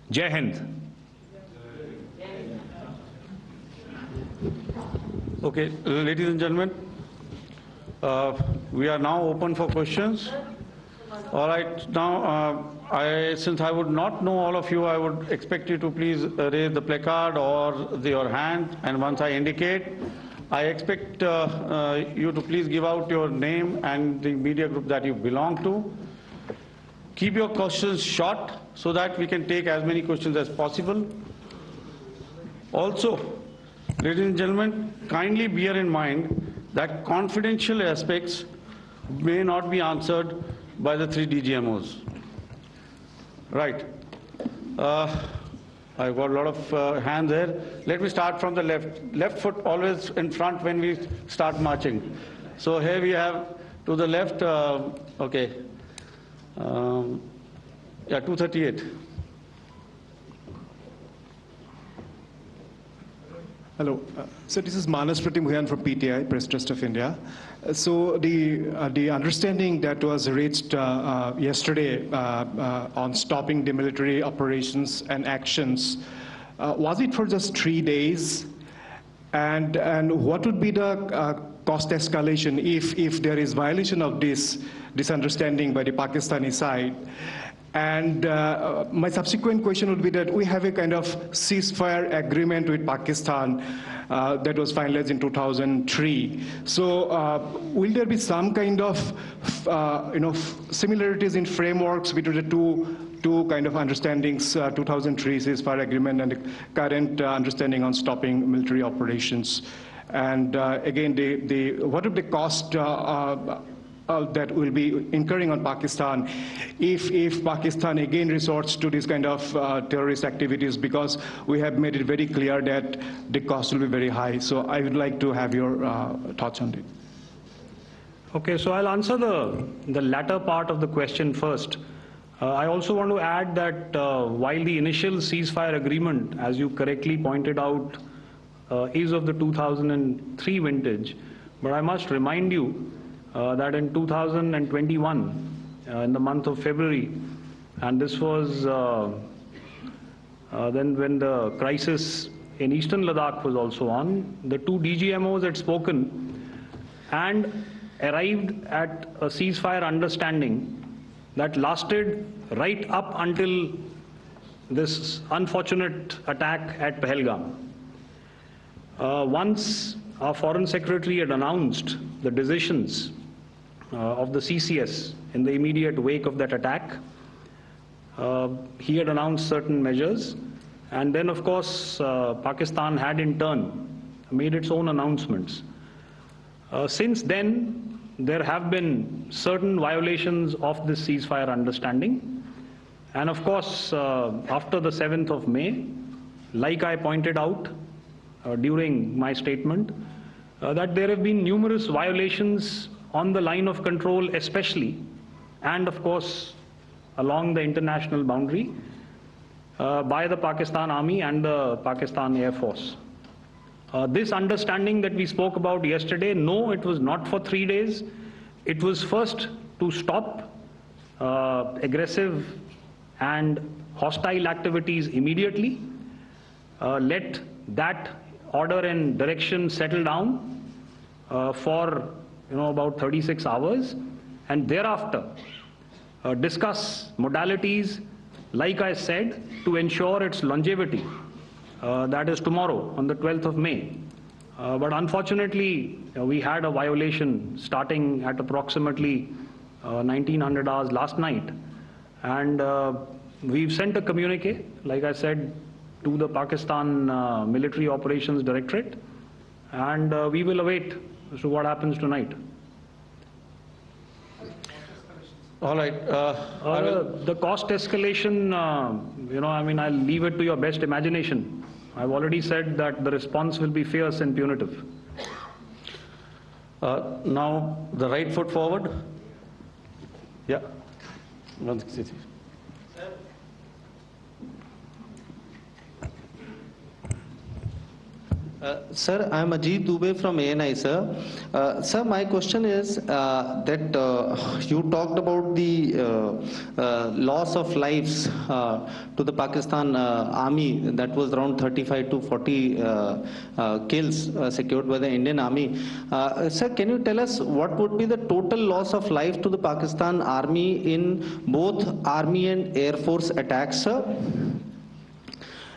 Speaker 3: Jai Hind.
Speaker 2: Okay, ladies and gentlemen, we are now open for questions. All right, now, since I would not know all of you, I would expect you to please raise the placard or your hand, and once I indicate, I expect you to please give out your name and the media group that you belong to. Keep your questions short so that we can take as many questions as possible. Also, ladies and gentlemen, kindly bear in mind that confidential aspects may not be answered by the 3 DGMOs. Right. I've got a lot of hands there. Let me start from the left. Left foot always in front when we start marching. So here we have to the left, okay. Yeah, 238.
Speaker 6: Hello. So this is Manas Pratimhuyan from PTI, Press Trust of India. So the understanding that was reached yesterday on stopping the military operations and actions, was it for just 3 days? And what would be the cost escalation if there is violation of this understanding by the Pakistani side? And my subsequent question would be that we have a kind of ceasefire agreement with Pakistan that was finalized in 2003. So will there be some kind of similarities in frameworks between the two kind of understandings, 2003 ceasefire agreement and the current understanding on stopping military operations? And again, what would the cost that will be incurring on Pakistan if Pakistan again resorts to this kind of terrorist activities, because we have made it very clear that the cost will be very high. So I would like to have your thoughts on it.
Speaker 3: Okay, so I'll answer the latter part of the question first. I also want to add that while the initial ceasefire agreement, as you correctly pointed out, is of the 2003 vintage, but I must remind you that in 2021, in the month of February, and this was then when the crisis in eastern Ladakh was also on, the 2 DGMOs had spoken and arrived at a ceasefire understanding that lasted right up until this unfortunate attack at Pahalgam. Once our Foreign Secretary had announced the decisions of the CCS in the immediate wake of that attack, he had announced certain measures, and then of course Pakistan had in turn made its own announcements. Since then, there have been certain violations of this ceasefire understanding, and of course after the 7th of May, like I pointed out, during my statement that there have been numerous violations on the line of control especially, and of course along the international boundary by the Pakistan Army and the Pakistan Air Force. This understanding that we spoke about yesterday, no, it was not for 3 days. It was first to stop aggressive and hostile activities immediately, let that order and direction settle down for about 36 hours, and thereafter discuss modalities, like I said, to ensure its longevity. That is tomorrow, on the 12th of May. But unfortunately, we had a violation starting at approximately 1900 hours last night. And we've sent a communique, like I said, to the Pakistan Military Operations Directorate. And we will await as to what happens tonight.
Speaker 2: All right.
Speaker 3: The cost escalation, I'll leave it to your best imagination. I've already said that the response will be fierce and punitive.
Speaker 2: Now, the right foot forward. Yeah.
Speaker 7: Sir, I am Ajit Dubey from ANI, sir. Sir, my question is that you talked about the loss of lives to the Pakistan Army, that was around 35 to 40 kills secured by the Indian Army. Sir, can you tell us what would be the total loss of life to the Pakistan Army in both Army and Air Force attacks, sir?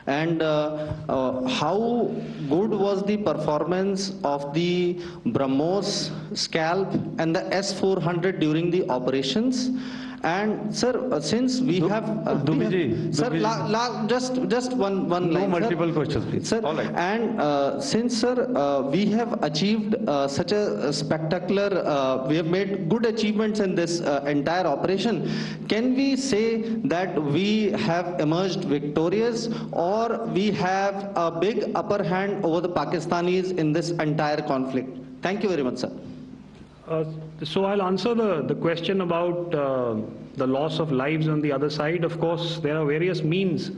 Speaker 7: And how good was the performance of the BrahMos, Scalp and the S-400 during the operations? And sir, since we have sir, just one line.
Speaker 2: No multiple
Speaker 7: sir.
Speaker 2: questions, please.
Speaker 7: Sir,
Speaker 2: all right.
Speaker 7: And since sir, we have achieved such a spectacular, we have made good achievements in this entire operation, can we say that we have emerged victorious, or we have a big upper hand over the Pakistanis in this entire conflict? Thank you very much, sir.
Speaker 3: So I'll answer the question about the loss of lives on the other side. Of course, there are various means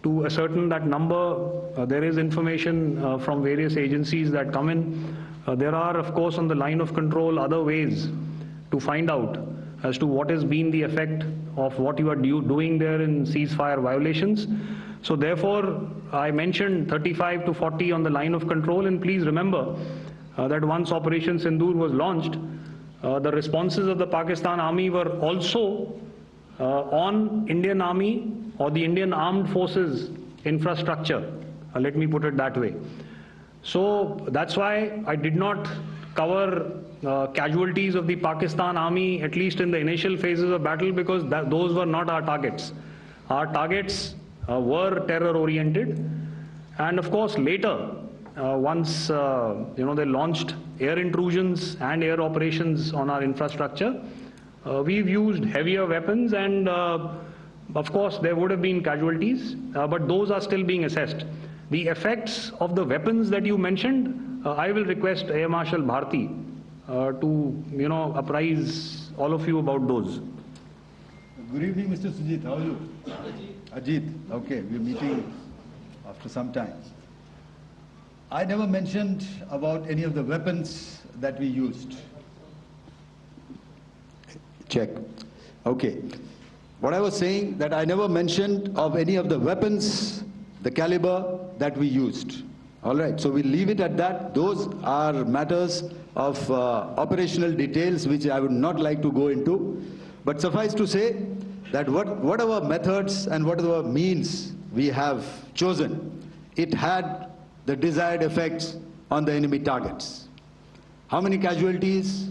Speaker 3: to ascertain that number. There is information from various agencies that come in. There are, of course, on the line of control, other ways to find out as to what has been the effect of what you are doing there in ceasefire violations. So therefore, I mentioned 35 to 40 on the line of control, and please remember that once Operation Sindoor was launched, the responses of the Pakistan Army were also on Indian Army or the Indian Armed Forces infrastructure. Let me put it that way. So that's why I did not cover casualties of the Pakistan Army, at least in the initial phases of battle, because those were not our targets. Our targets were terror-oriented, and of course later, once they launched air intrusions and air operations on our infrastructure, we've used heavier weapons, and of course there would have been casualties, but those are still being assessed. The effects of the weapons that you mentioned, I will request Air Marshal Bharti to apprise all of you about those.
Speaker 4: Good evening, Mr. Sujit. How are you? Ajit. Okay, we're meeting after some time. I never mentioned about any of the weapons that we used. Check. Okay. What I was saying, that I never mentioned of any of the weapons, the caliber that we used. All right, so we'll leave it at that. Those are matters of operational details which I would not like to go into. But suffice to say that whatever methods and whatever means we have chosen, it had the desired effects on the enemy targets. How many casualties?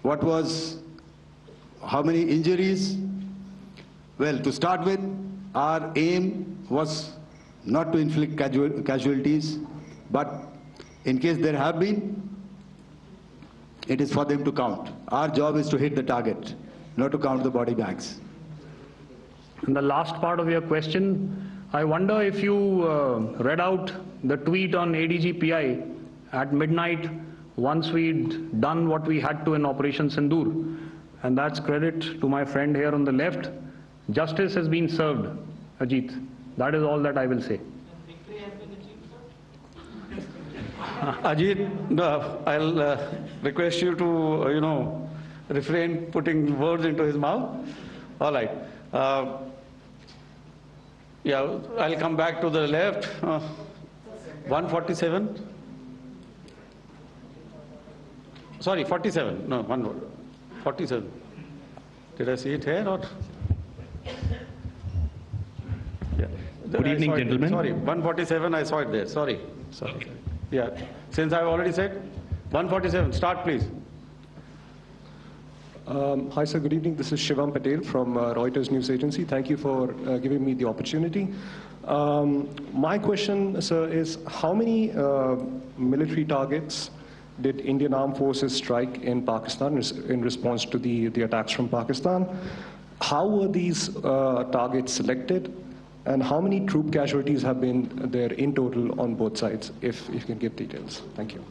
Speaker 4: How many injuries? Well, to start with, our aim was not to inflict casualties, but in case there have been, it is for them to count. Our job is to hit the target, not to count the body bags.
Speaker 3: And the last part of your question, I wonder if you read out the tweet on ADG-PI at midnight once we'd done what we had to in Operation Sindoor. And that's credit to my friend here on the left. Justice has been served, Ajit. That is all that I will say.
Speaker 2: Ajit, no, I'll request you to, refrain putting words into his mouth. All right. Yeah, I'll come back to the left. 147. Sorry, 47. No, 47. Did I see it here or? Yeah.
Speaker 8: Good evening, gentlemen.
Speaker 2: Sorry, 147. I saw it there. Sorry. Yeah. Since I've already said 147. Start, please.
Speaker 6: Hi, sir. Good evening. This is Shivam Patel from Reuters News Agency. Thank you for giving me the opportunity. My question, sir, is how many military targets did Indian Armed Forces strike in Pakistan in response to the attacks from Pakistan? How were these targets selected? And how many troop casualties have been there in total on both sides, if you can give details? Thank you.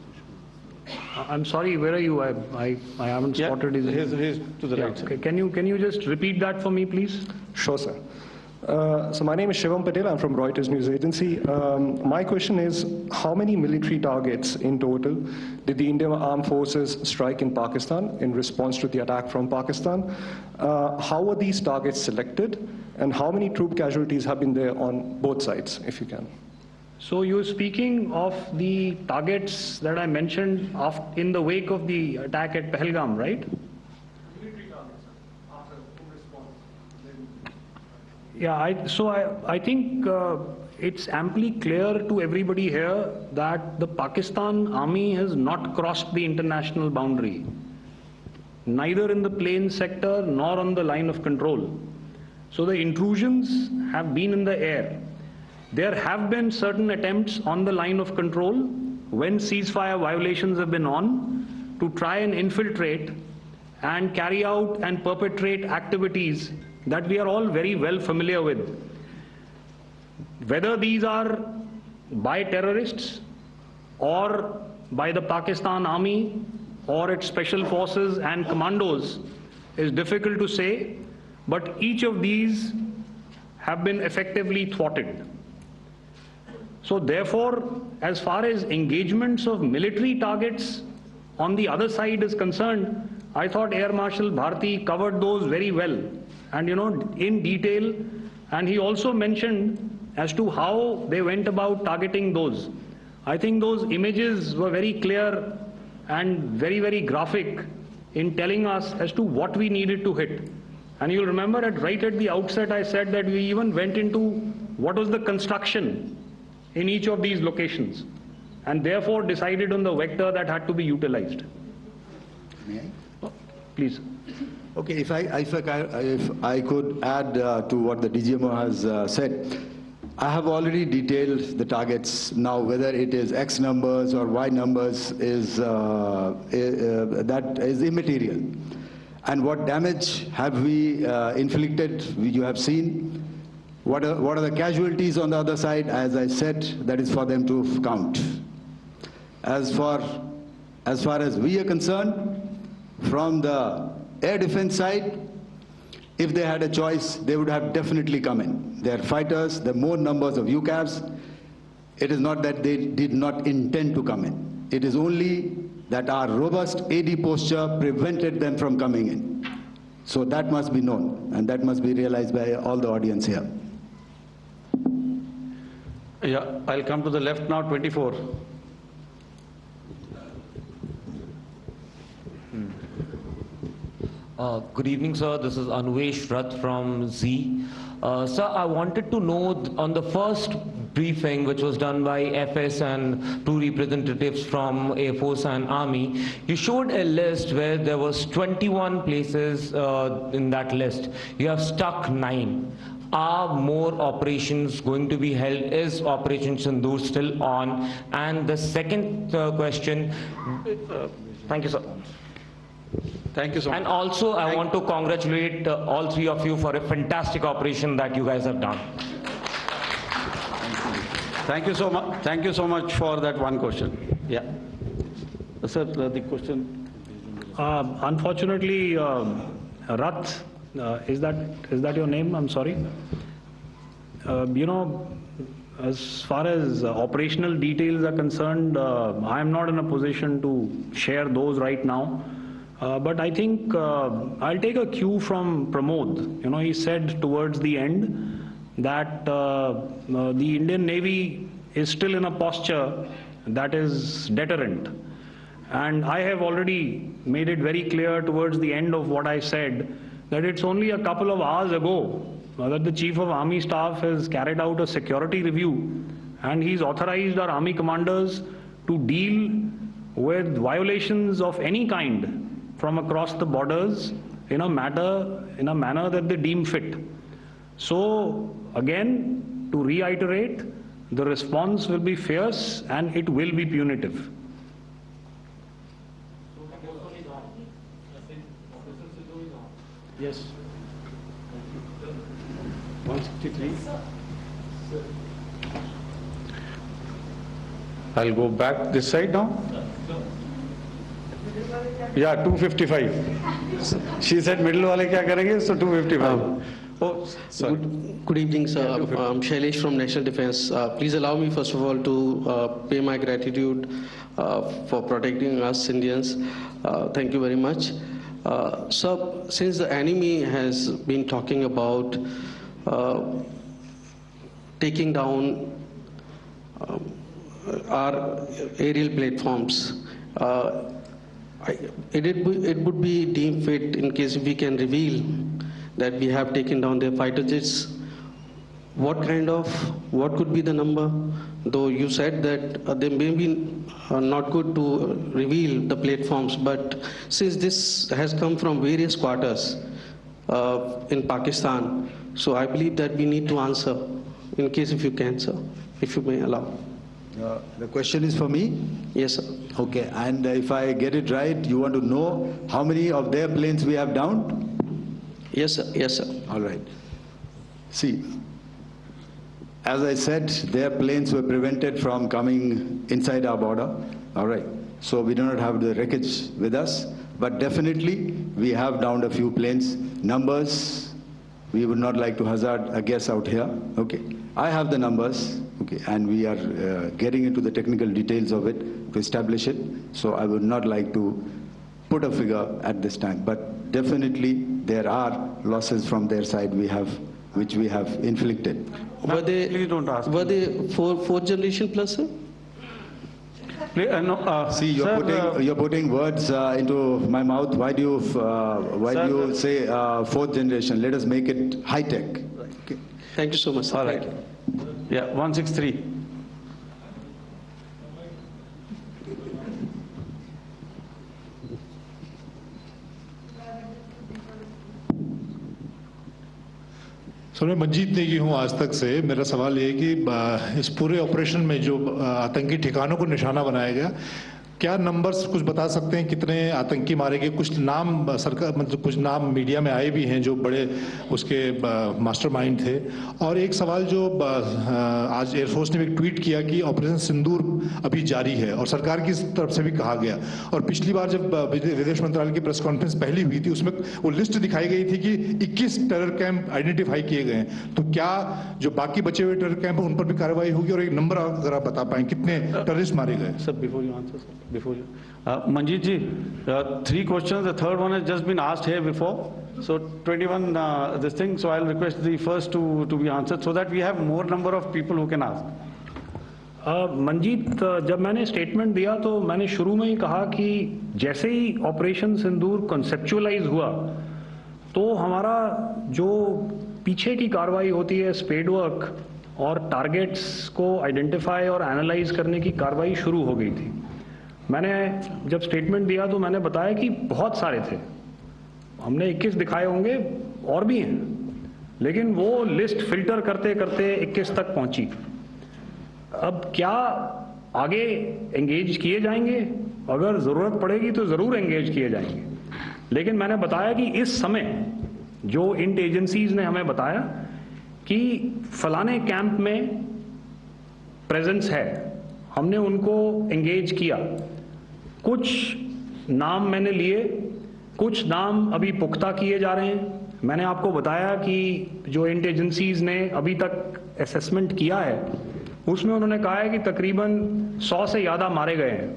Speaker 3: I'm sorry, where are you? I haven't spotted his...
Speaker 2: He's to the right.
Speaker 3: Okay. Can you just repeat that for me, please?
Speaker 6: Sure, sir. So my name is Shivam Patel. I'm from Reuters News Agency. My question is, how many military targets in total did the Indian Armed Forces strike in Pakistan in response to the attack from Pakistan? How were these targets selected? And how many troop casualties have been there on both sides, if you can?
Speaker 3: So you're speaking of the targets that I mentioned in the wake of the attack at Pahalgam, right?
Speaker 6: Military targets, after response.
Speaker 3: Yeah, I think it's amply clear to everybody here that the Pakistan army has not crossed the international boundary, neither in the plain sector nor on the line of control. So the intrusions have been in the air. There have been certain attempts on the line of control when ceasefire violations have been on to try and infiltrate and carry out and perpetrate activities that we are all very well familiar with. Whether these are by terrorists or by the Pakistan army or its special forces and commandos is difficult to say, but each of these have been effectively thwarted. So therefore, as far as engagements of military targets on the other side is concerned, I thought Air Marshal Bharti covered those very well and in detail, and he also mentioned as to how they went about targeting those. I think those images were very clear and very, very graphic in telling us as to what we needed to hit. And you'll remember right at the outset I said that we even went into what was the construction in each of these locations and therefore decided on the vector that had to be utilized.
Speaker 4: May I?
Speaker 3: Please.
Speaker 4: Okay, if I could add to what the DGMO has said, I have already detailed the targets. Now, whether it is X numbers or Y numbers is that is immaterial. And what damage have we inflicted? You have seen. What are the casualties on the other side? As I said, that is for them to count. As far as we are concerned, from the air defense side, if they had a choice, they would have definitely come in. They are fighters, there are more numbers of UCAVs. It is not that they did not intend to come in. It is only that our robust AD posture prevented them from coming in. So that must be known, and that must be realized by all the audience here.
Speaker 2: Yeah, I'll come to the left now, 24.
Speaker 9: Good evening, sir. This is Anvesh Rath from Z. Sir, I wanted to know on the first briefing, which was done by FS and two representatives from Air Force and Army, you showed a list where there was 21 places in that list. You have stuck 9. Are more operations going to be held? Is Operation Sindoor still on? And the second question, thank you, sir.
Speaker 2: Thank you so much.
Speaker 9: And also, I want to congratulate all three of you for a fantastic operation that you guys have done.
Speaker 2: Thank you so much. Thank you so much for that one question. Yeah. Sir, the question.
Speaker 3: Unfortunately, Rath, is that your name? I'm sorry. You know, as far as operational details are concerned, I am not in a position to share those right now. But I think I'll take a cue from Pramod. You know, he said towards the end that the Indian Navy is still in a posture that is deterrent. And I have already made it very clear towards the end of what I said that it's only a couple of hours ago that the Chief of Army Staff has carried out a security review, and he's authorized our Army commanders to deal with violations of any kind from across the borders in a manner that they deem fit. So again, to reiterate, the response will be fierce and it will be punitive. Yes.
Speaker 2: 163. I'll go back this side now. Yeah, 255. She said middle wale kya karenge, so 255. Oh, sorry.
Speaker 8: Good evening, sir. I'm Shailesh from National Defense. Please allow me, first of all, to pay my gratitude for protecting us Indians. Thank you very much. Sir, since the enemy has been talking about taking down our aerial platforms, it would be deemed fit in case if we can reveal that we have taken down their fighter jets. What could be the number? Though you said that they may be not good to reveal the platforms, but since this has come from various quarters in Pakistan, so I believe that we need to answer, in case if you can, sir, if you may allow.
Speaker 4: The question is for me?
Speaker 8: Yes, sir.
Speaker 4: Okay, and if I get it right, you want to know how many of their planes we have downed?
Speaker 8: Yes, sir. Yes, sir.
Speaker 4: All right. See, as I said, their planes were prevented from coming inside our border. All right. So we do not have the wreckage with us, but definitely we have downed a few planes. Numbers, we would not like to hazard a guess out here. Okay. I have the numbers. Okay. And we are getting into the technical details of it to establish it. So I would not like to put a figure at this time, but definitely there are losses from their side which we have inflicted.
Speaker 2: Please don't ask.
Speaker 8: Were they fourth generation plus, sir?
Speaker 4: See, you're putting words into my mouth. Why do you say fourth generation? Let us make it high tech.
Speaker 8: Okay. Thank you so much, sir.
Speaker 2: All right. Yeah, 163.
Speaker 10: Sir मैं मंजीत नेगी हूँ आज तक से। मेरा सवाल ये है कि इस पूरे ऑपरेशन में जो आतंकी ठिकानों को निशाना बनाया गया, क्या नंबर्स कुछ बता सकते हैं कितने आतंकी मारे गए? कुछ नाम सरकार मतलब कुछ नाम मीडिया में आए भी हैं जो बड़े उसके मास्टरमाइंड थे। और एक सवाल जो आज एयरफोर्स ने एक ट्वीट किया कि ऑपरेशन सिंदूर अभी जारी है और सरकार की तरफ से भी कहा गया, और पिछली बार जब विदेश मंत्रालय की प्रेस कॉन्फ्रेंस पहली हुई थी उसमें वो लिस्ट दिखाई गई थी कि 21 टेरर कैंप आइडेंटिफाई किए गए हैं। तो क्या जो बाकी बचे हुए टेरर कैंप उन पर भी कार्रवाई होगी? और एक नंबर अगर आप बता पाएं कितने टेररिस्ट मारे गए?
Speaker 2: Sir, before you answer, sir. Before you, Manjeet ji, 3 questions. The third one has just been asked here before. So 21 this thing. So I'll request the first to be answered so that we have more number of people who can ask.
Speaker 3: Manjeet, जब मैंने statement दिया तो मैंने शुरू में ही कहा कि जैसे ही ऑपरेशन सिंदूर कॉन्सेप्चुअलाइज हुआ तो हमारा जो पीछे की कार्रवाई होती है स्पेड वर्क और टारगेट्स को आइडेंटिफाई और एनालाइज करने की कार्रवाई शुरू हो गई थी। मैंने जब स्टेटमेंट दिया तो मैंने बताया कि बहुत सारे थे, हमने 21 दिखाए होंगे और भी हैं, लेकिन वो लिस्ट फिल्टर करते करते 21 तक पहुंची। अब क्या आगे एंगेज किए जाएंगे? अगर जरूरत पड़ेगी तो जरूर एंगेज किए जाएंगे, लेकिन मैंने बताया कि इस समय जो इंट एजेंसीज ने हमें बताया कि फलाने कैंप में प्रेजेंस है, हमने उनको एंगेज किया। कुछ नाम मैंने लिए, कुछ नाम अभी पुख्ता किए जा रहे हैं। मैंने आपको बताया कि जो एजेंसीज ने अभी तक असेसमेंट किया है उसमें उन्होंने कहा है कि तकरीबन 100 से ज़्यादा मारे गए हैं।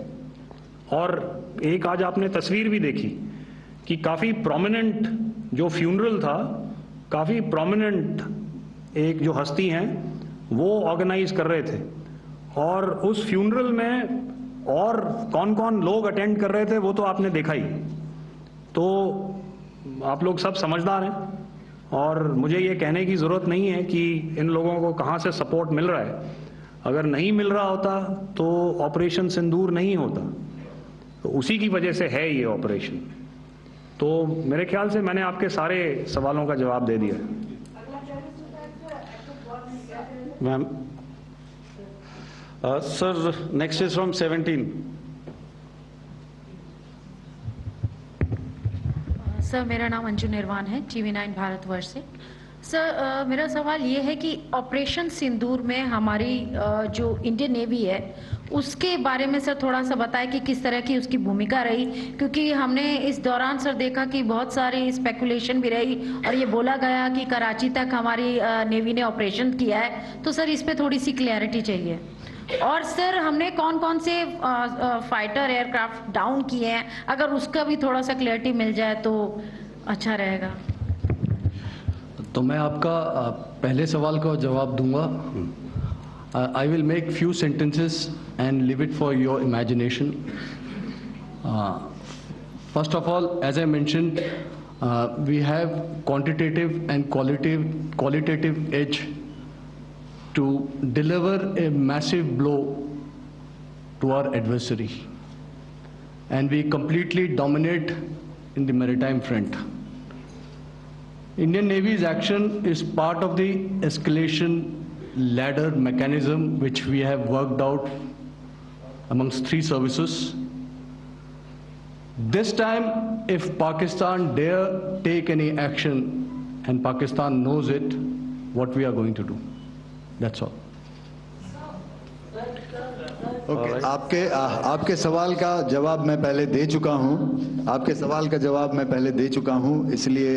Speaker 3: और एक आज आपने तस्वीर भी देखी कि काफ़ी प्रोमिनेंट जो फ्यूनरल था, काफ़ी प्रोमिनेंट एक जो हस्ती हैं वो ऑर्गेनाइज कर रहे थे, और उस फ्यूनरल में और कौन कौन लोग अटेंड कर रहे थे वो तो आपने देखा ही। तो आप लोग सब समझदार हैं और मुझे ये कहने की ज़रूरत नहीं है कि इन लोगों को कहाँ से सपोर्ट मिल रहा है। अगर नहीं मिल रहा होता तो ऑपरेशन सिंदूर नहीं होता, तो उसी की वजह से है ये ऑपरेशन। तो मेरे ख्याल से मैंने आपके सारे सवालों का जवाब दे दिया।
Speaker 2: Ma'am, sir, next is from 17।
Speaker 11: Sir, मेरा नाम अंजू निर्वाण है, TV9 भारतवर्ष से। सर, मेरा सवाल ये है कि ऑपरेशन सिंदूर में हमारी जो इंडियन नेवी है उसके बारे में सर थोड़ा सा बताएं कि किस तरह की उसकी भूमिका रही, क्योंकि हमने इस दौरान सर देखा कि बहुत सारी स्पेकुलेशन भी रही और ये बोला गया कि कराची तक हमारी नेवी ने ऑपरेशन किया है। तो सर इस पे थोड़ी सी क्लैरिटी चाहिए। और सर हमने कौन कौन से फाइटर एयरक्राफ्ट डाउन किए हैं, अगर उसका भी थोड़ा सा क्लैरिटी मिल जाए तो अच्छा रहेगा।
Speaker 5: तो मैं आपका पहले सवाल का जवाब दूंगा। I will make few sentences and leave it for your imagination. First of all, as I mentioned, we have quantitative and qualitative edge to deliver a massive blow to our adversary, and we completely dominate in the maritime front. Indian Navy's action is part of the escalation ladder mechanism which we have worked out amongst 3 services. This time, if Pakistan dare take any action, and Pakistan knows it, what we are going to do. That's all.
Speaker 4: Okay. आपके सवाल का जवाब मैं पहले दे चुका हूं। आपके सवाल का जवाब मैं पहले दे चुका हूं, इसलिए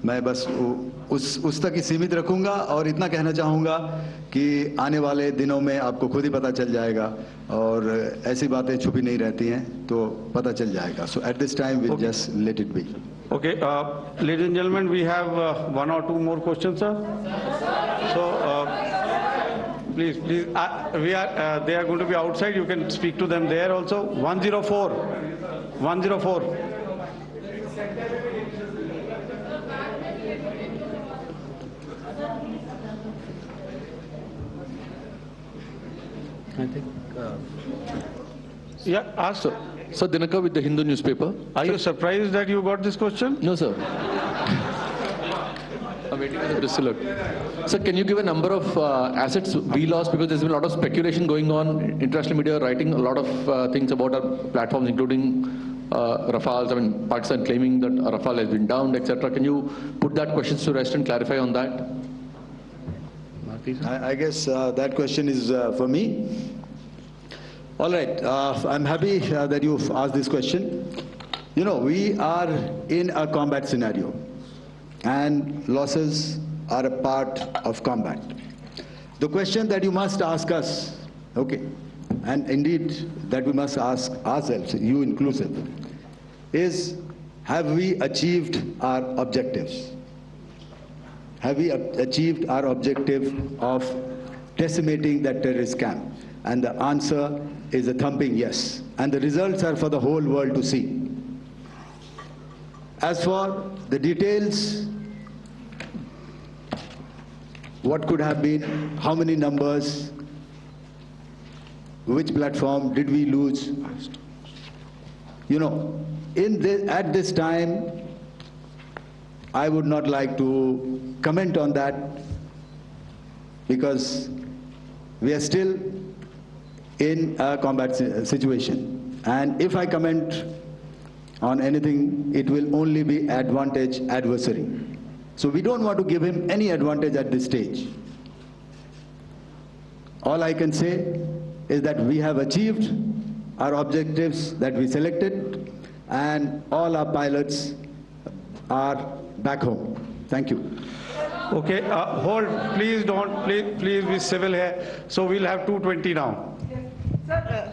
Speaker 4: मैं बस उस तक ही सीमित रखूंगा और इतना कहना चाहूंगा कि आने वाले दिनों में आपको खुद ही पता चल जाएगा और ऐसी बातें छुपी नहीं रहती हैं, तो पता चल जाएगा। So at this time we'll just let it be.
Speaker 2: Okay, ladies and gentlemen, we have 1 or 2 more questions, sir. So please, they are going to be outside. You can speak to them there also. 104.
Speaker 12: I think.
Speaker 2: Yeah, ask.
Speaker 12: Sir, Dinaka with the Hindu newspaper.
Speaker 2: Are you surprised that you got this question?
Speaker 12: No, sir. I'm waiting for the Bristol. Sir, can you give a number of assets we lost, because there's been a lot of speculation going on, international media writing a lot of things about our platforms, including Rafales. I mean, Pakistan claiming that Rafale has been downed, etc. Can you put that question to rest and clarify on that?
Speaker 4: I guess that question is for me. All right, I'm happy that you've asked this question. You know, we are in a combat scenario, and losses are a part of combat. The question that you must ask us, okay, and indeed that we must ask ourselves, you inclusive, is have we achieved our objectives? Have we achieved our objective of decimating that terrorist camp? And the answer is a thumping yes. And the results are for the whole world to see. As for the details, what could have been, how many numbers, which platform did we lose? You know, at this time, I would not like to comment on that, because we are still in a combat situation. And if I comment on anything, it will only be advantage adversary. So we don't want to give him any advantage at this stage. all I can say is that we have achieved our objectives that we selected, and all our pilots are back home. Thank you.
Speaker 2: Okay, hold. Please don't. Please be civil here. So we'll have 220 now.
Speaker 13: Sir,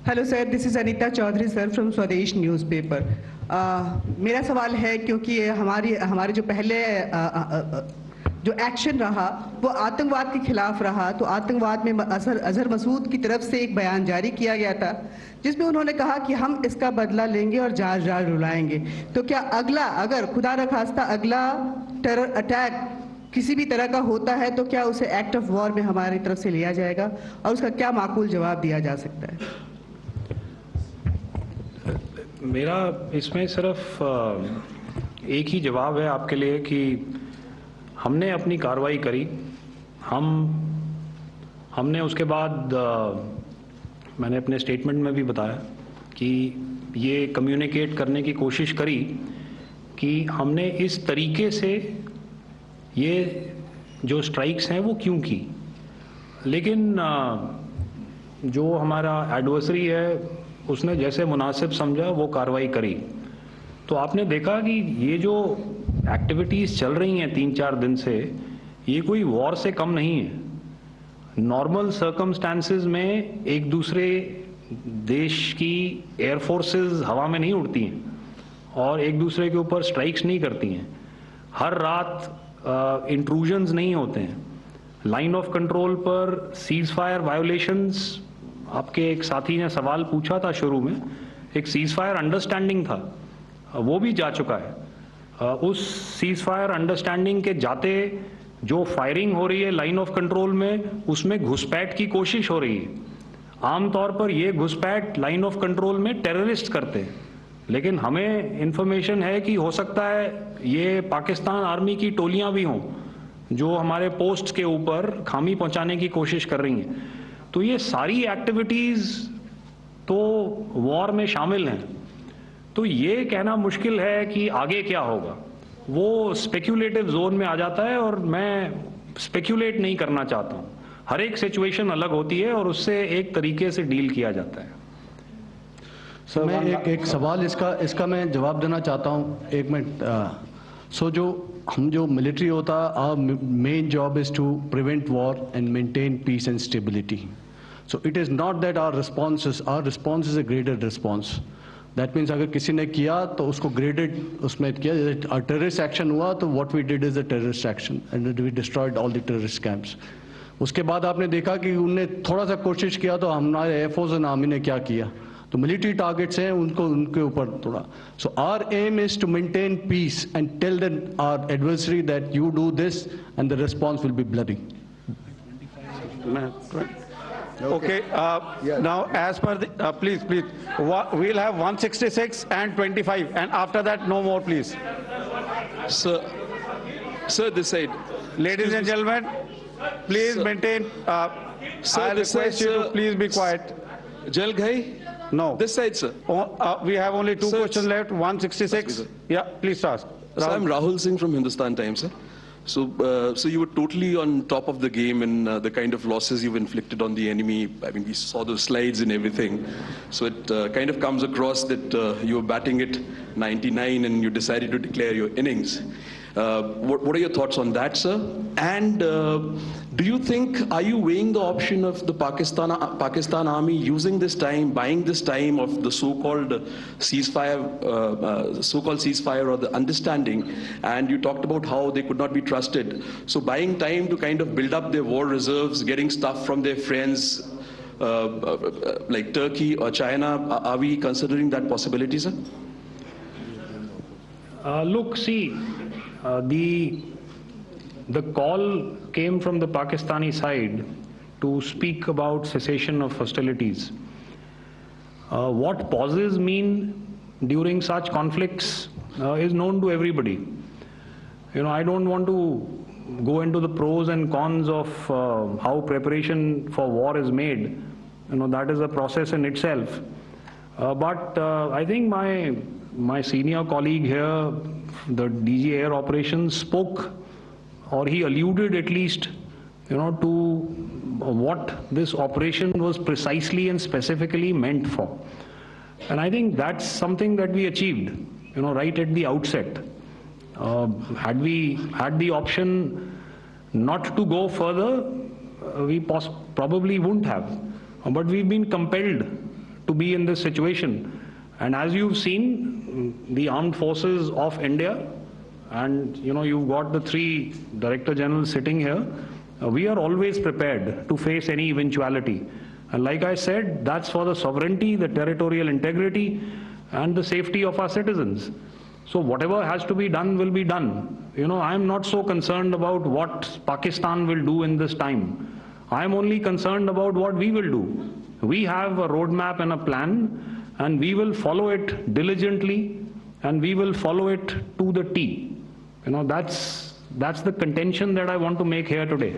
Speaker 13: hello sir, this is Anita Chaudhary sir from Swadesh newspaper. मेरा सवाल है क्योंकि हमारे जो पहले जो action रहा वो आतंकवाद के खिलाफ रहा, तो आतंकवाद में अजहर मसूद की तरफ से एक बयान जारी किया गया था जिसमें उन्होंने कहा कि हम इसका बदला लेंगे और जाल रुलाएंगे। तो क्या अगला, अगर खुदा न खास्ता अगला टेरर अटैक किसी भी तरह का होता है तो क्या उसे एक्ट ऑफ वॉर में हमारी तरफ से लिया जाएगा और उसका क्या माकूल जवाब दिया जा सकता है?
Speaker 3: मेरा इसमें सिर्फ एक ही जवाब है आपके लिए कि हमने अपनी कार्रवाई करी। हमने उसके बाद मैंने अपने स्टेटमेंट में भी बताया कि ये कम्युनिकेट करने की कोशिश करी कि हमने इस तरीके से ये जो स्ट्राइक्स हैं वो क्यों की, लेकिन जो हमारा एडवर्सरी है उसने जैसे मुनासिब समझा वो कार्रवाई करी। तो आपने देखा कि ये जो एक्टिविटीज़ चल रही हैं 3-4 दिन से, ये कोई वॉर से कम नहीं है। नॉर्मल सर्कमस्टांसेस में एक दूसरे देश की एयर फोर्सेस हवा में नहीं उड़ती हैं और एक दूसरे के ऊपर स्ट्राइक्स नहीं करती हैं। हर रात इंट्रूजन्स नहीं होते हैं। लाइन ऑफ कंट्रोल पर सीज फायर वायोलेशंस, आपके एक साथी ने सवाल पूछा था शुरू में, एक सीज फायर अंडरस्टैंडिंग था, वो भी जा चुका है। उस सीज फायर अंडरस्टैंडिंग के जाते जो फायरिंग हो रही है लाइन ऑफ कंट्रोल में, उसमें घुसपैठ की कोशिश हो रही है। आमतौर पर ये घुसपैठ लाइन ऑफ कंट्रोल में टेररिस्ट करते हैं, लेकिन हमें इंफॉर्मेशन है कि हो सकता है ये पाकिस्तान आर्मी की टोलियां भी हों जो हमारे पोस्ट के ऊपर खामी पहुंचाने की कोशिश कर रही हैं। तो ये सारी एक्टिविटीज तो वॉर में शामिल हैं। तो ये कहना मुश्किल है कि आगे क्या होगा, वो स्पेक्यूलेटिव जोन में आ जाता है और मैं स्पेक्यूलेट नहीं करना चाहता हूँ। हर एक सिचुएशन अलग होती है और उससे एक तरीके से डील किया जाता है।
Speaker 5: सर मैं एक सवाल इसका मैं जवाब देना चाहता हूँ, 1 मिनट। हम जो मिलिट्री होता है, our main job is to prevent war and maintain peace and stability. So it is not that our response is a graded response. That means अगर किसी ने किया तो उसको graded उसमें किया, जैसे terrorist action हुआ तो what we did is a terrorist action and we destroyed all the terrorist camps. उसके बाद आपने देखा कि उनने थोड़ा सा कोशिश किया तो हमारे एयरफोर्स और आर्मी ने क्या किया, तो मिलिट्री टारगेट्स हैं उनके ऊपर थोड़ा। So our aim is to maintain peace and tell our adversary that you do this and the response will be bloody.
Speaker 2: Okay, now as per the, please, we'll have 166 and 25, and after that no more, please.
Speaker 14: Sir, this side.
Speaker 2: Ladies and gentlemen, please maintain.
Speaker 14: Sir,
Speaker 2: I request you to please be quiet.
Speaker 14: Jal Ghai?
Speaker 2: No.
Speaker 14: This side, sir.
Speaker 2: We have only 2 questions left. 166. Yeah, please ask.
Speaker 14: Sir, I'm Rahul Singh from Hindustan Times, sir. So you were totally on top of the game in the kind of losses you've inflicted on the enemy. I mean, we saw those slides and everything. So it kind of comes across that you were batting it 99 and you decided to declare your innings. What are your thoughts on that, sir? And do you think, are you weighing the option of the Pakistan army using this time, buying this time of the so-called ceasefire or the understanding? And you talked about how they could not be trusted. So buying time to kind of build up their war reserves, getting stuff from their friends like Turkey or China, are we considering that possibility, sir?
Speaker 3: Look, see, the call came from the Pakistani side to speak about cessation of hostilities. What pauses mean during such conflicts is known to everybody. You know, I don't want to go into the pros and cons of how preparation for war is made. You know, that is a process in itself. But I think my senior colleague here, the DG Air Operations, spoke, or he alluded at least to what this operation was precisely and specifically meant for. And I think that's something that we achieved, right at the outset. Had we had the option not to go further, we probably wouldn't have. But we've been compelled to be in this situation. And as you've seen, the armed forces of India, and you've got the 3 Director Generals sitting here, we are always prepared to face any eventuality. And like I said, that's for the sovereignty, the territorial integrity, and the safety of our citizens. So whatever has to be done will be done. I'm not so concerned about what Pakistan will do in this time. I'm only concerned about what we will do. We have a roadmap and a plan, and we will follow it diligently, and we will follow it to the T. That's the contention that I want to make here today.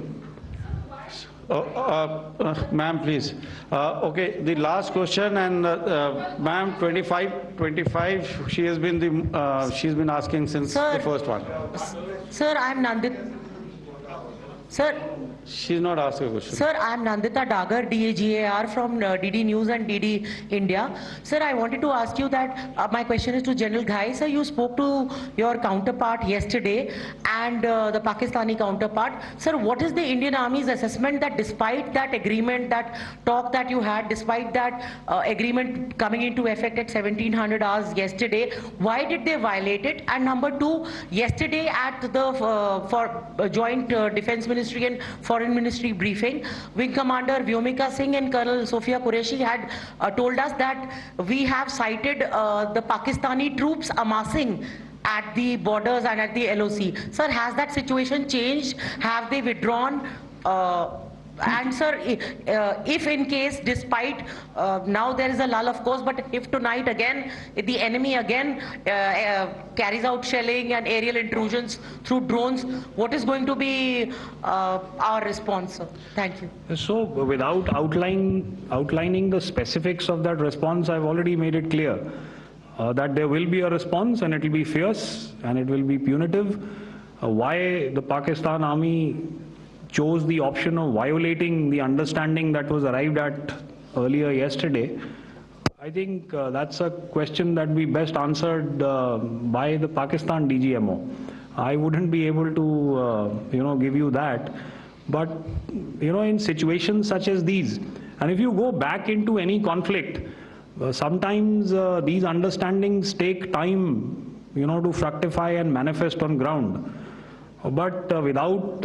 Speaker 2: Ma'am, please. Okay, the last question, and ma'am, 25. She's been asking since the first one.
Speaker 15: Sir, I'm Nandita. Sir.
Speaker 2: She's not asking a question.
Speaker 15: Sir, I'm Nandita Dagar, DAGAR from DD News and DD India. Sir, I wanted to ask you that my question is to General Ghai. Sir, you spoke to your counterpart yesterday and the Pakistani counterpart. Sir, what is the Indian Army's assessment that despite that agreement, that talk that you had, despite that agreement coming into effect at 1700 hours yesterday, why did they violate it? And number 2, yesterday at the Joint Defense Ministry and Foreign Ministry briefing, Wing Commander Vyomika Singh and Colonel Sophia Qureshi had told us that we have cited the Pakistani troops amassing at the borders and at the LOC. Sir, has that situation changed? Have they withdrawn? And sir, if in case, despite now there is a lull, of course, but if tonight again the enemy again carries out shelling and aerial intrusions through drones, what is going to be our response, sir? Thank you.
Speaker 3: So without outlining the specifics of that response, I've already made it clear that there will be a response, and it will be fierce and it will be punitive. Why the Pakistan Army chose the option of violating the understanding that was arrived at earlier yesterday, I think that's a question that we best answered by the Pakistan DGMO. I wouldn't be able to, give you that. But, in situations such as these, and if you go back into any conflict, sometimes these understandings take time, to fructify and manifest on ground. But without,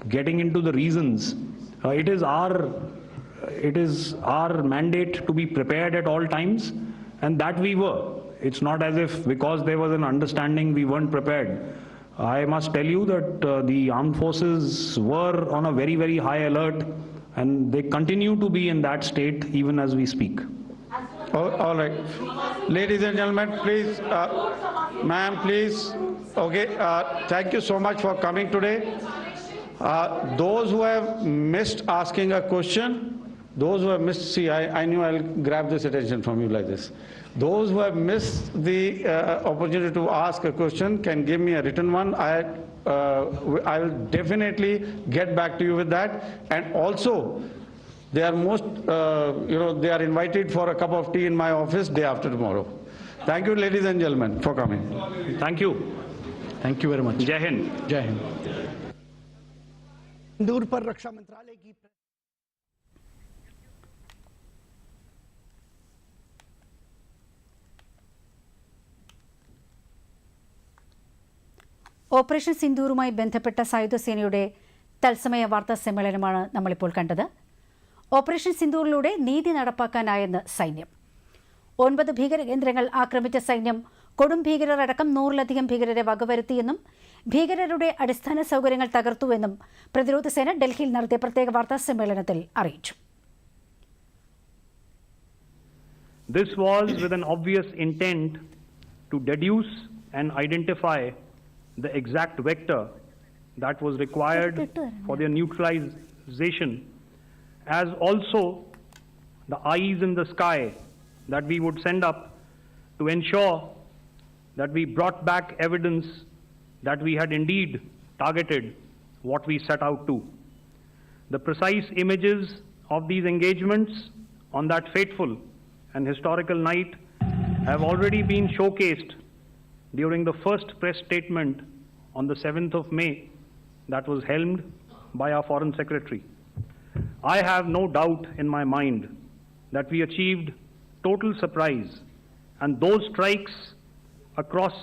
Speaker 3: getting into the reasons, it is our mandate to be prepared at all times, and that we were. It's not as if because there was an understanding we weren't prepared. I must tell you that the armed forces were on a very, very high alert, and they continue to be in that state even as we speak.
Speaker 2: All right. Ladies and gentlemen, please, ma'am, please. Okay, thank you so much for coming today. Those who have missed asking a question, those who have missed, see, I knew I'll grab this attention from you like this. Those who have missed the opportunity to ask a question can give me a written one. I will definitely get back to you with that. And also, they are they are invited for a cup of tea in my office day after tomorrow. Thank you, ladies and gentlemen, for coming.
Speaker 3: Thank you. Thank you very much. Jai Hind. Jai Hind.
Speaker 16: सिंदूर पर रक्षा मंत्रालय की
Speaker 1: operation സിന്ദൂറുമായി ബന്ധപ്പെട്ട സായുധ സേനയുടെ തത്സമയ വാർത്താ സമ്മേളനമാണ് നമ്മളിപ്പോൾ കണ്ടത്. ഓപ്പറേഷൻ സിന്ദൂറിലൂടെ നീതി നടപ്പാക്കാനായെന്ന് സൈന്യം. 9 ഭീകരകേന്ദ്രങ്ങൾ ആക്രമിച്ച സൈന്യം കൊടും ഭീകരരടക്കം 100-ലധികം ഭീകരരെ വകവരുത്തിയെന്നും ഭീകരരുടെ അടിസ്ഥാന സൗകര്യങ്ങൾ തകർത്തുവെന്നും പ്രതിരോധ സേന ഡൽഹിയിൽ നടത്തിയ പ്രത്യേക വാർത്താ സമ്മേളനത്തിൽ അറിയിച്ചു.
Speaker 3: This was with an obvious intent to deduce and identify the exact vector that was required for their neutralization, as also the eyes in the sky that we would send up to ensure that we brought back evidence that we had indeed targeted what we set out to. The precise images of these engagements on that fateful and historical night have already been showcased during the first press statement on the 7th of May that was helmed by our Foreign Secretary. I have no doubt in my mind that we achieved total surprise, and those strikes across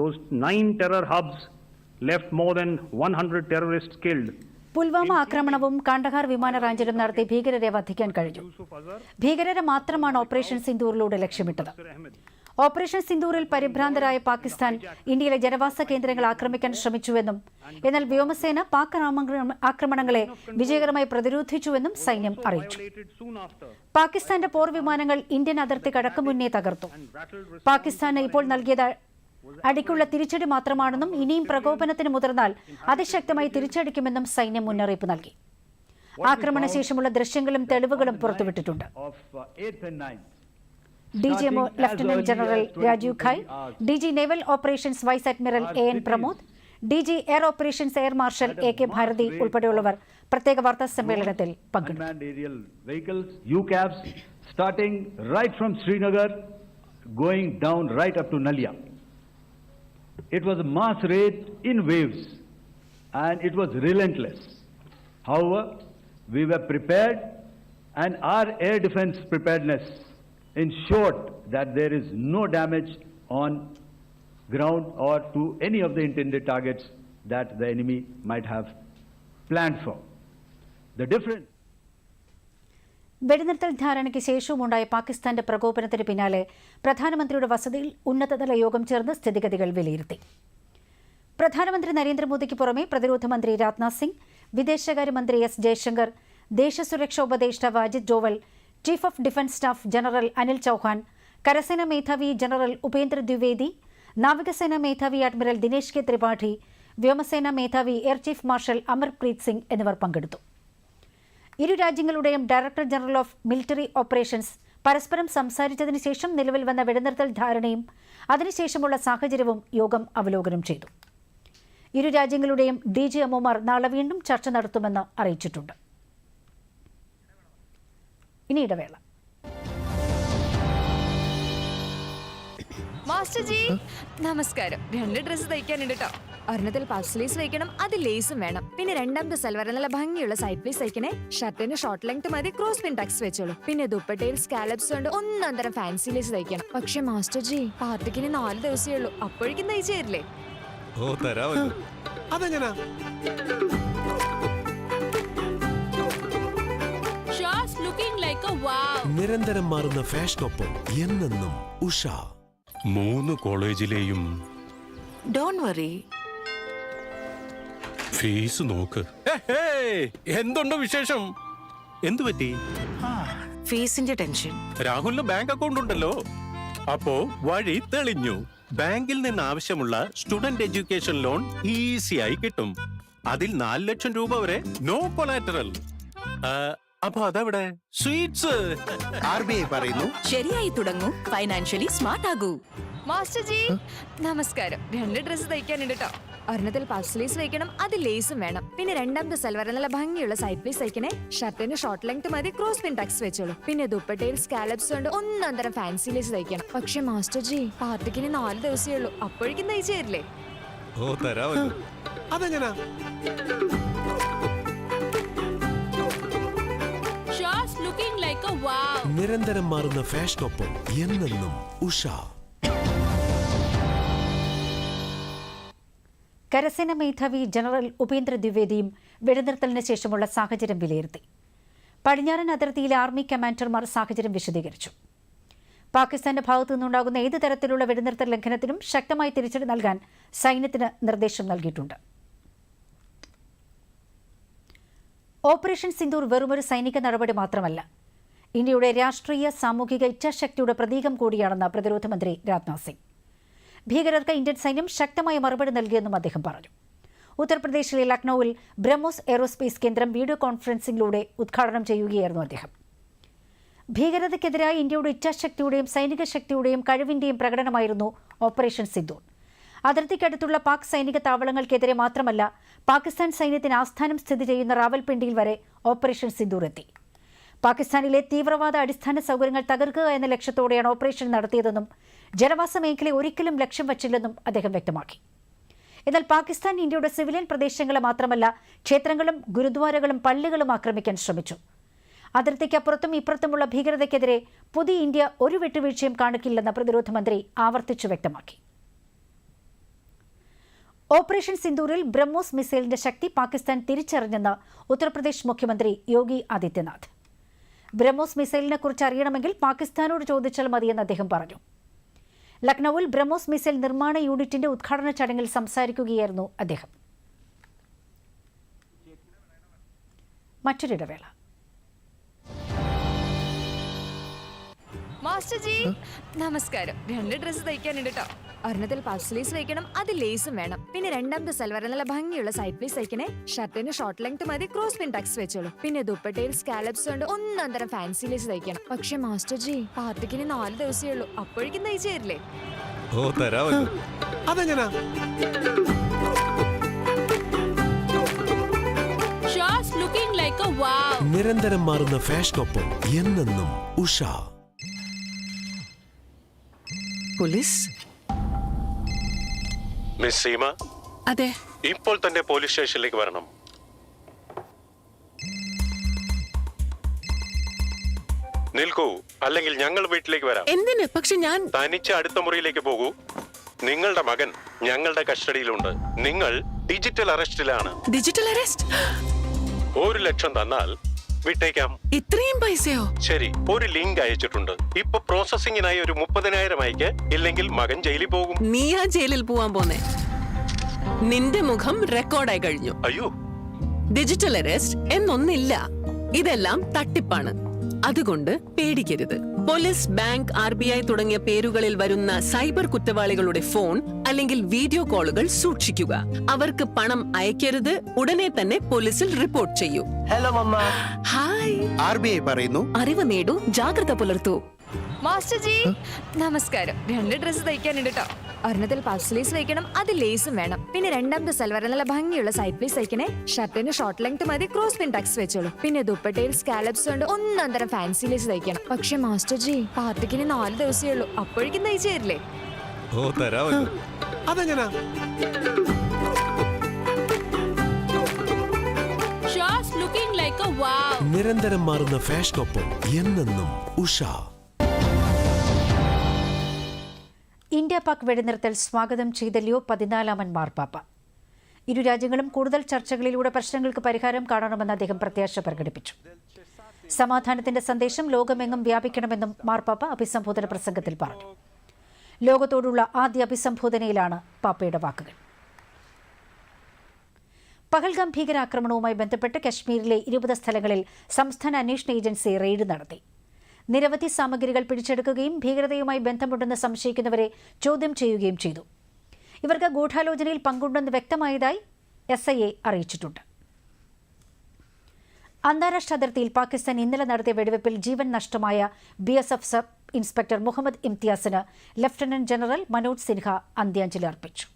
Speaker 3: those 9 terror hubs left more than 100 terrorists killed.
Speaker 1: Pulwama ആക്രമണവും കാണ്ഡഹാർ വിമാന റാഞ്ചിലും നടത്തി ഭീകരരെ വധിക്കാൻ കഴിഞ്ഞു. ഭീകരരെ മാത്രമാണ് operation സിന്ദൂറിലൂടെ ലക്ഷ്യമിട്ടത്. Operation സിന്ദൂറിൽ പരിഭ്രാന്തരായ Pakistan ഇന്ത്യയിലെ ജനവാസ കേന്ദ്രങ്ങൾ ആക്രമിക്കാൻ ശ്രമിച്ചുവെന്നും എന്നാൽ വ്യോമസേന പാക് ആക്രമണങ്ങളെ വിജയകരമായി പ്രതിരോധിച്ചുവെന്നും സൈന്യം അറിയിച്ചു. പാകിസ്ഥാന്റെ പോർ വിമാനങ്ങൾ ഇന്ത്യൻ അതിർത്തി കടക്കും മുന്നേ തകർത്തു. പാകിസ്ഥാന് ഇപ്പോൾ നൽകിയത് അടിക്കുള്ള തിരിച്ചടി മാത്രമാണെന്നും ഇനിയും പ്രകോപനത്തിന് മുതിർന്നാൽ അതിശക്തമായി തിരിച്ചടിക്കുമെന്നും സൈന്യം മുന്നറിയിപ്പ് നൽകി. ആക്രമണശേഷമുള്ള ദൃശ്യങ്ങളും തെളിവുകളും പുറത്തുവിട്ടിട്ടുണ്ട്. DGMO lieutenant general Rajiv Ghai, DG naval operations vice admiral AN Pramod, DG air operations air marshal AK Bharti ഉൾപ്പെടെയുള്ളവർ പ്രത്യേക വാർത്താ സമ്മേളനത്തിൽ
Speaker 17: പങ്കെടുത്തു. It was a mass raid in waves and it was relentless. However, we were prepared and our air defense preparedness ensured that there is no damage on ground or to any of the intended targets that the enemy might have planned for. The difference
Speaker 1: വെടിനിർത്തൽ ധാരണയ്ക്ക് ശേഷവുമുണ്ടായ പാകിസ്ഥാന്റെ പ്രകോപനത്തിന് പിന്നാലെ പ്രധാനമന്ത്രിയുടെ വസതിയിൽ ഉന്നതതല യോഗം ചേർന്ന് സ്ഥിതിഗതികൾ വിലയിരുത്തി. പ്രധാനമന്ത്രി നരേന്ദ്രമോദിക്ക് പുറമെ പ്രതിരോധ മന്ത്രി രാജ്നാഥ് സിംഗ്, വിദേശകാര്യമന്ത്രി S ജയശങ്കർ, ദേശസുരക്ഷാ ഉപദേഷ്ടാവ് Ajit Doval, chief of defence staff general Anil Chauhan, കരസേനാ മേധാവി ജനറൽ ഉപേന്ദ്ര ദ്വിവേദി, നാവികസേനാ മേധാവി അഡ്മിറൽ ദിനേശ് കെ ത്രിപാഠി, വ്യോമസേനാ മേധാവി air chief marshal Amarpreet Singh എന്നിവർ പങ്കെടുത്തു. ഇരു രാജ്യങ്ങളുടെയും director general of military operations പരസ്പരം സംസാരിച്ചതിന് ശേഷം നിലവിൽ വന്ന വെടിനിർത്തൽ ധാരണയും അതിനുശേഷമുള്ള സാഹചര്യവും യോഗം അവലോകനം ചെയ്തു. ഇരു രാജ്യങ്ങളുടെയും DGMOമാർ നാളെ വീണ്ടും ചർച്ച നടത്തുമെന്ന് അറിയിച്ചിട്ടുണ്ട്. ഇനി ഇടവേള.
Speaker 18: മാസ്റ്റർ ജി നമസ്കാരം. 2 ഡ്രസ്സ് തയ്ക്കാനുണ്ട് കേട്ടോ. ഒരെണ്ണത്തിൽ പഫ് സ്ലീവ്സ് വെക്കണം, അത് ലേസും വേണം. പിന്നെ രണ്ടാമത്തെ സൽവാർ നല്ല ഭംഗിയുള്ള സൈഡ് പീസ് തയ്ക്കണേ. ഷർട്ടിന് ഷോർട്ട് ലെങ്ത് മതി, ക്രോസ് പിൻ ടക്സ് വെച്ചോളൂ. പിന്നെ ദുപ്പട്ടയിൽ സ്കാലപ്സ് കൊണ്ട് ഒന്നന്തരം ഫാൻസി ലേസ് തയ്ക്കണം. പക്ഷെ മാസ്റ്റർ ജി പാർട്ടിക്ക് ഇനി 4 ദിവസമേ ഉള്ളൂ. അപ്പോഴേക്കും തയ്ച്ചു തരില്ലേ?
Speaker 19: ഓ തരാമല്ലോ. അതെങ്ങനാ? നിരന്തരം മാറുന്ന ഫാഷനൊപ്പം എന്നെന്നും ഉഷ. 3 കോളേജിലെയും
Speaker 20: ഡോണ്ട് വറി
Speaker 19: ഫീസ് നോക്ക്. എന്തുണ്ട് വിശേഷം? എന്തു പറ്റി?
Speaker 20: ഫീസിന്റെ ടെൻഷൻ.
Speaker 19: രാഹുലിന് ബാങ്ക് അക്കൗണ്ട് ഉണ്ടല്ലോ, അപ്പോ വഴി തെളിഞ്ഞു. ബാങ്കിൽ നിന്ന് ആവശ്യമുള്ള സ്റ്റുഡന്റ് എഡ്യൂക്കേഷൻ ലോൺ ഈസിയായി കിട്ടും. അതിൽ 4 ലക്ഷം രൂപ വരെ നോ കൊളാറ്ററൽ. അപ്പൊ അതെവിടെ? സ്വീറ്റ്സ്.
Speaker 20: RBI പറയുന്നു ശരിയായി തുടങ്ങൂ, ഫൈനാൻഷ്യലി സ്മാർട്ട് ആകൂ.
Speaker 18: മാസ്റ്റർ ജി നമസ്കാരം. 2 ഡ്രസ്സ് തയ്ക്കാനുണ്ട് കേട്ടോ. ഒരെണ്ണത്തിൽ പഫ് സ്ലീവ്സ് വെക്കണം, അത് ലേസും വേണം. പിന്നെ രണ്ടാമത്തെ സൽവാർ നല്ല ഭംഗിയുള്ള സൈഡ് പീസ് തയ്ക്കണേ. ഷർട്ടിന് ഷോർട്ട് ലെങ്ത് മതി, ക്രോസ് പിൻ ടക്സ് വെച്ചോളൂ. പിന്നെ ദുപ്പട്ടയിൽ സ്കാലപ്സ് കൊണ്ട് ഒന്നന്തരം ഫാൻസി ലേസ് തയ്ക്കണം. പക്ഷെ മാസ്റ്റർ ജി പാർട്ടിക്ക് ഇനി 4 ദിവസമേ ഉള്ളൂ. അപ്പോഴേക്കും തയ്ച്ചു തരില്ലേ?
Speaker 19: ഓ തരാമല്ലോ. അതെങ്ങനാ? നിരന്തരം മാറുന്ന ഫാഷനൊപ്പം എന്നെന്നും ഉഷ.
Speaker 1: കരസേനാ മേധാവി ജനറൽ ഉപേന്ദ്ര ദ്വിവേദിയും വെടിനിർത്തലിന് ശേഷമുള്ള സാഹചര്യം വിലയിരുത്തി. പടിഞ്ഞാറൻ അതിർത്തിയിലെ ആർമി കമാൻഡർമാർ സാഹചര്യം വിശദീകരിച്ചു. പാകിസ്ഥാന്റെ ഭാഗത്തു നിന്നുണ്ടാകുന്ന ഏത് തരത്തിലുള്ള വെടിനിർത്തൽ ലംഘനത്തിനും ശക്തമായി തിരിച്ചടി നൽകാൻ സൈന്യത്തിന് നിർദ്ദേശം നൽകിയിട്ടുണ്ട്. ഓപ്പറേഷൻ സിന്ദൂർ വെറുമൊരു സൈനിക നടപടി മാത്രമല്ല, ഇന്ത്യയുടെ രാഷ്ട്രീയ സാമൂഹിക ഇച്ഛാശക്തിയുടെ പ്രതീകം കൂടിയാണെന്ന് പ്രതിരോധ മന്ത്രി രാജ്നാഥ് സിംഗ്. ഭീകരർക്ക് ഇന്ത്യൻ സൈന്യം ശക്തമായ മറുപടി നൽകിയെന്നും അദ്ദേഹം പറഞ്ഞു. ഉത്തർപ്രദേശിലെ ലക്നൌവിൽ ബ്രഹ്മോസ് എയ്റോസ്പേസ് കേന്ദ്രം വീഡിയോ കോൺഫറൻസിംഗിലൂടെ ഉദ്ഘാടനം ചെയ്യുകയായിരുന്നു അദ്ദേഹം. ഭീകരതയ്ക്കെതിരായ ഇന്ത്യയുടെ ഇച്ഛാശക്തിയുടെയും സൈനിക ശക്തിയുടെയും കഴിവിന്റെയും പ്രകടനമായിരുന്നു ഓപ്പറേഷൻ സിന്ദൂർ. അതിർത്തിക്കടുത്തുള്ള പാക് സൈനിക താവളങ്ങൾക്കെതിരെ മാത്രമല്ല, പാകിസ്ഥാൻ സൈന്യത്തിന് ആസ്ഥാനം സ്ഥിതി ചെയ്യുന്ന റാവൽപിണ്ടിയിൽ വരെ ഓപ്പറേഷൻ സിന്ദൂർ എത്തി. പാകിസ്ഥാനിലെ തീവ്രവാദ അടിസ്ഥാന സൗകര്യങ്ങൾ തകർക്കുക എന്ന ലക്ഷ്യത്തോടെയാണ് ഓപ്പറേഷൻ നടത്തിയതെന്നും ജനവാസ മേഖലയെ ഒരിക്കലും ലക്ഷ്യം വച്ചില്ലെന്നും അദ്ദേഹം വ്യക്തമാക്കി. എന്നാൽ പാകിസ്ഥാൻ ഇന്ത്യയുടെ സിവിലിയൻ പ്രദേശങ്ങളെ മാത്രമല്ല, ക്ഷേത്രങ്ങളും ഗുരുദ്വാരകളും പള്ളികളും ആക്രമിക്കാൻ ശ്രമിച്ചു. അതിർത്തിക്കപ്പുറത്തും ഇപ്പുറത്തുമുള്ള ഭീകരതയ്ക്കെതിരെ പുതിയ ഇന്ത്യ ഒരു വിട്ടുവീഴ്ചയും കാണിക്കില്ലെന്ന് പ്രതിരോധ മന്ത്രി ആവർത്തിച്ചു വ്യക്തമാക്കി. ഓപ്പറേഷൻ സിന്ദൂറിൽ ബ്രഹ്മോസ് മിസൈലിന്റെ ശക്തി പാകിസ്ഥാൻ തിരിച്ചറിഞ്ഞെന്ന് ഉത്തർപ്രദേശ് മുഖ്യമന്ത്രി യോഗി ആദിത്യനാഥ്. ബ്രഹ്മോസ് മിസൈലിനെ കുറിച്ച് അറിയണമെങ്കിൽ പാകിസ്ഥാനോട് ചോദിച്ചാൽ മതിയെന്ന് അദ്ദേഹം പറഞ്ഞു. ലക്നൌവിൽ ബ്രഹ്മോസ് മിസൈൽ നിർമ്മാണ യൂണിറ്റിന്റെ ഉദ്ഘാടന ചടങ്ങിൽ സംസാരിക്കുകയായിരുന്നു അദ്ദേഹം. മറ്റൊരിടവേള.
Speaker 18: മാസ്റ്റർ ജി നമസ്കാരം. 2 ഡ്രസ്സ് തയ്ക്കാനുണ്ട് കേട്ടോ. ഒരെണ്ണത്തിൽ പഫ് സ്ലീവ്സ് വെക്കണം, അത് ലേസും വേണം. പിന്നെ രണ്ടാമത്തെ സൽവാർ നല്ല ഭംഗിയുള്ള സൈഡ് പീസ് തയ്ക്കണേ. ഷർട്ടിന് ഷോർട്ട് ലെങ്ത് മതി, ക്രോസ് പിൻ ടക്സ് വെച്ചോളൂ. പിന്നെ ദുപ്പട്ടയിൽ സ്കാലപ്സ് ഉണ്ട്, ഒന്നൊന്നര ഫാൻസി ലേസ് തയ്ക്കണം. പക്ഷെ മാസ്റ്റർ ജി പാർട്ടിക്ക് 4 ദിവസമേ ഉള്ളൂ, അപ്പോഴേക്കും തയ്ച്ചു തരില്ലേ?
Speaker 19: ഓ തരാമല്ലോ. അതെങ്ങനാ?
Speaker 21: നിരന്തരം മാറുന്ന ഫാഷനൊപ്പം എന്നെന്നും ഉഷ.
Speaker 20: പോലീസ്?
Speaker 19: മിസ് സീമ,
Speaker 20: അതെ,
Speaker 19: ഇപ്പോൾ തന്നെ പോലീസ് സ്റ്റേഷനിലേക്ക് വരണം. നിൽക്കൂ, അല്ലെങ്കിൽ ഞങ്ങൾ വീട്ടിലേക്ക് വരാം.
Speaker 20: എന്തിന്? പക്ഷെ ഞാൻ
Speaker 19: തനിച്ച് അടുത്ത മുറിയിലേക്ക് പോകൂ. നിങ്ങളുടെ മകൻ ഞങ്ങളുടെ കസ്റ്റഡിയിലുണ്ട്. നിങ്ങൾ ഡിജിറ്റൽ അറസ്റ്റിലാണ്.
Speaker 20: Digital arrest?
Speaker 19: 1 ലക്ഷം തന്നാൽ വിട്ടേക്കാം.
Speaker 20: ഇത്രയും പൈസയോ?
Speaker 19: ശരി, ഒരു ലിങ്ക് അയച്ചിട്ടുണ്ട്. ഇപ്പൊ പ്രോസസിംഗിനായി ഒരു 30,000 അയക്ക്, ഇല്ലെങ്കിൽ മകൻ ജയിലിൽ പോകും.
Speaker 20: നീയാ ജയിലിൽ പോവാൻ പോന്നെ? നിന്റെ മുഖം റെക്കോർഡായി കഴിഞ്ഞു.
Speaker 19: അയ്യോ,
Speaker 20: ഡിജിറ്റൽ അറസ്റ്റ് എന്നൊന്നില്ല. ഇതെല്ലാം തട്ടിപ്പാണ്. അതുകൊണ്ട് പേടിക്കരുത്. പോലീസ്, ബാങ്ക്, RBI തുടങ്ങിയ പേരുകളിൽ വരുന്ന സൈബർ കുറ്റവാളികളുടെ ഫോൺ അല്ലെങ്കിൽ വീഡിയോ കോളുകൾ സൂക്ഷിക്കുക. അവർക്ക് പണം അയക്കരുത്. ഉടനെ തന്നെ പോലീസിൽ റിപ്പോർട്ട് ചെയ്യൂ.
Speaker 22: ഹലോ മമ്മ.
Speaker 20: ഹായ്.
Speaker 22: RBI പറയുന്നു,
Speaker 20: അറിവ് നേടൂ, ജാഗ്രത പുലർത്തൂ.
Speaker 18: മാസ്റ്റർ ജി നമസ്കാരം. 2 ഡ്രസ്സ് തയ്ക്കാനുണ്ട് കേട്ടോ. ഒരെണ്ണത്തിൽ പഫ് സ്ലീവ്സ് വെക്കണം, അത് ലേസും വേണം. പിന്നെ രണ്ടാമത്തെ സൽവാർ നല്ല ഭംഗിയുള്ള സൈഡ് പീസ് തയ്ക്കണേ. ഷർട്ടിന് ഷോർട്ട് ലെങ്ത് മതി, ക്രോസ് പിൻ ടക്സ് വെച്ചോളൂ. പിന്നെ ദുപ്പട്ടയിൽ സ്കാലപ്സ് ഉണ്ട്, ഒന്നൊന്നര ഫാൻസി ലേസ് തയ്ക്കണം. പക്ഷെ മാസ്റ്റർ ജി പാർട്ടിക്ക് 4 ദിവസമേ ഉള്ളൂ, അപ്പോഴേക്കും തയ്ച്ചു തരില്ലേ?
Speaker 19: ഓ തരാമല്ലോ. അതെങ്ങനാ?
Speaker 21: നിരന്തരം മാറുന്ന ഫാഷനൊപ്പം എന്നെന്നും ഉഷ.
Speaker 1: ഇന്ത്യ പാക് വെടിനിർത്തൽ സ്വാഗതം ചെയ്ത ലിയോ 14 മാർപ്പാപ്പ. ഇരു രാജ്യങ്ങളും കൂടുതൽ ചർച്ചകളിലൂടെ പ്രശ്നങ്ങൾക്ക് പരിഹാരം കാണണമെന്ന് അദ്ദേഹം പ്രത്യാശ പ്രകടിപ്പിച്ചു. സമാധാനത്തിന്റെ സന്ദേശം ലോകമെങ്ങും വ്യാപിക്കണമെന്നും മാർപ്പാപ്പ അഭിസംബോധന പ്രസംഗത്തിൽ പറഞ്ഞു. ലോകത്തോടുള്ള ആദ്യ അഭിസംബോധനയിലാണ് പാപ്പയുടെ വാക്കുകൾ. പഹൽഗാം ഭീകരാക്രമണവുമായി ബന്ധപ്പെട്ട് കശ്മീരിലെ 20 സ്ഥലങ്ങളിൽ സംസ്ഥാന അന്വേഷണ ഏജൻസി റെയ്ഡ് നടത്തി. നിരവധി സാമഗ്രികൾ പിടിച്ചെടുക്കുകയും ഭീകരതയുമായി ബന്ധമുണ്ടെന്ന് സംശയിക്കുന്നവരെ ചോദ്യം ചെയ്യുകയും ചെയ്തു. ഇവർക്ക് ഗൂഢാലോചനയിൽ പങ്കുണ്ടെന്ന് വ്യക്തമായതായി SIA അറിയിച്ചിട്ടുണ്ട്. അന്താരാഷ്ട്ര അതിർത്തിയിൽ പാകിസ്ഥാൻ ഇന്നലെ നടത്തിയ വെടിവെപ്പിൽ ജീവൻ നഷ്ടമായ BSF സബ് ഇൻസ്പെക്ടർ മുഹമ്മദ് ഇംതിയാസിന് ലഫ്റ്റനന്റ് ജനറൽ മനോജ് സിൻഹ അന്ത്യാഞ്ജലി അർപ്പിച്ചു.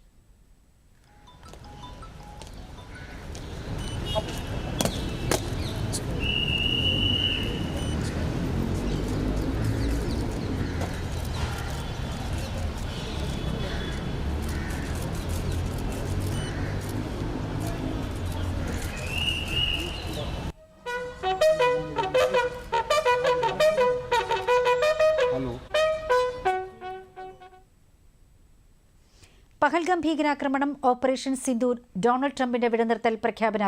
Speaker 1: പഹൽഗാം ഭീകരാക്രമണം, ഓപ്പറേഷൻ സിന്ദൂർ, ഡൊണാൾഡ് ട്രംപിന്റെ വെടിനിർത്തൽ പ്രഖ്യാപനം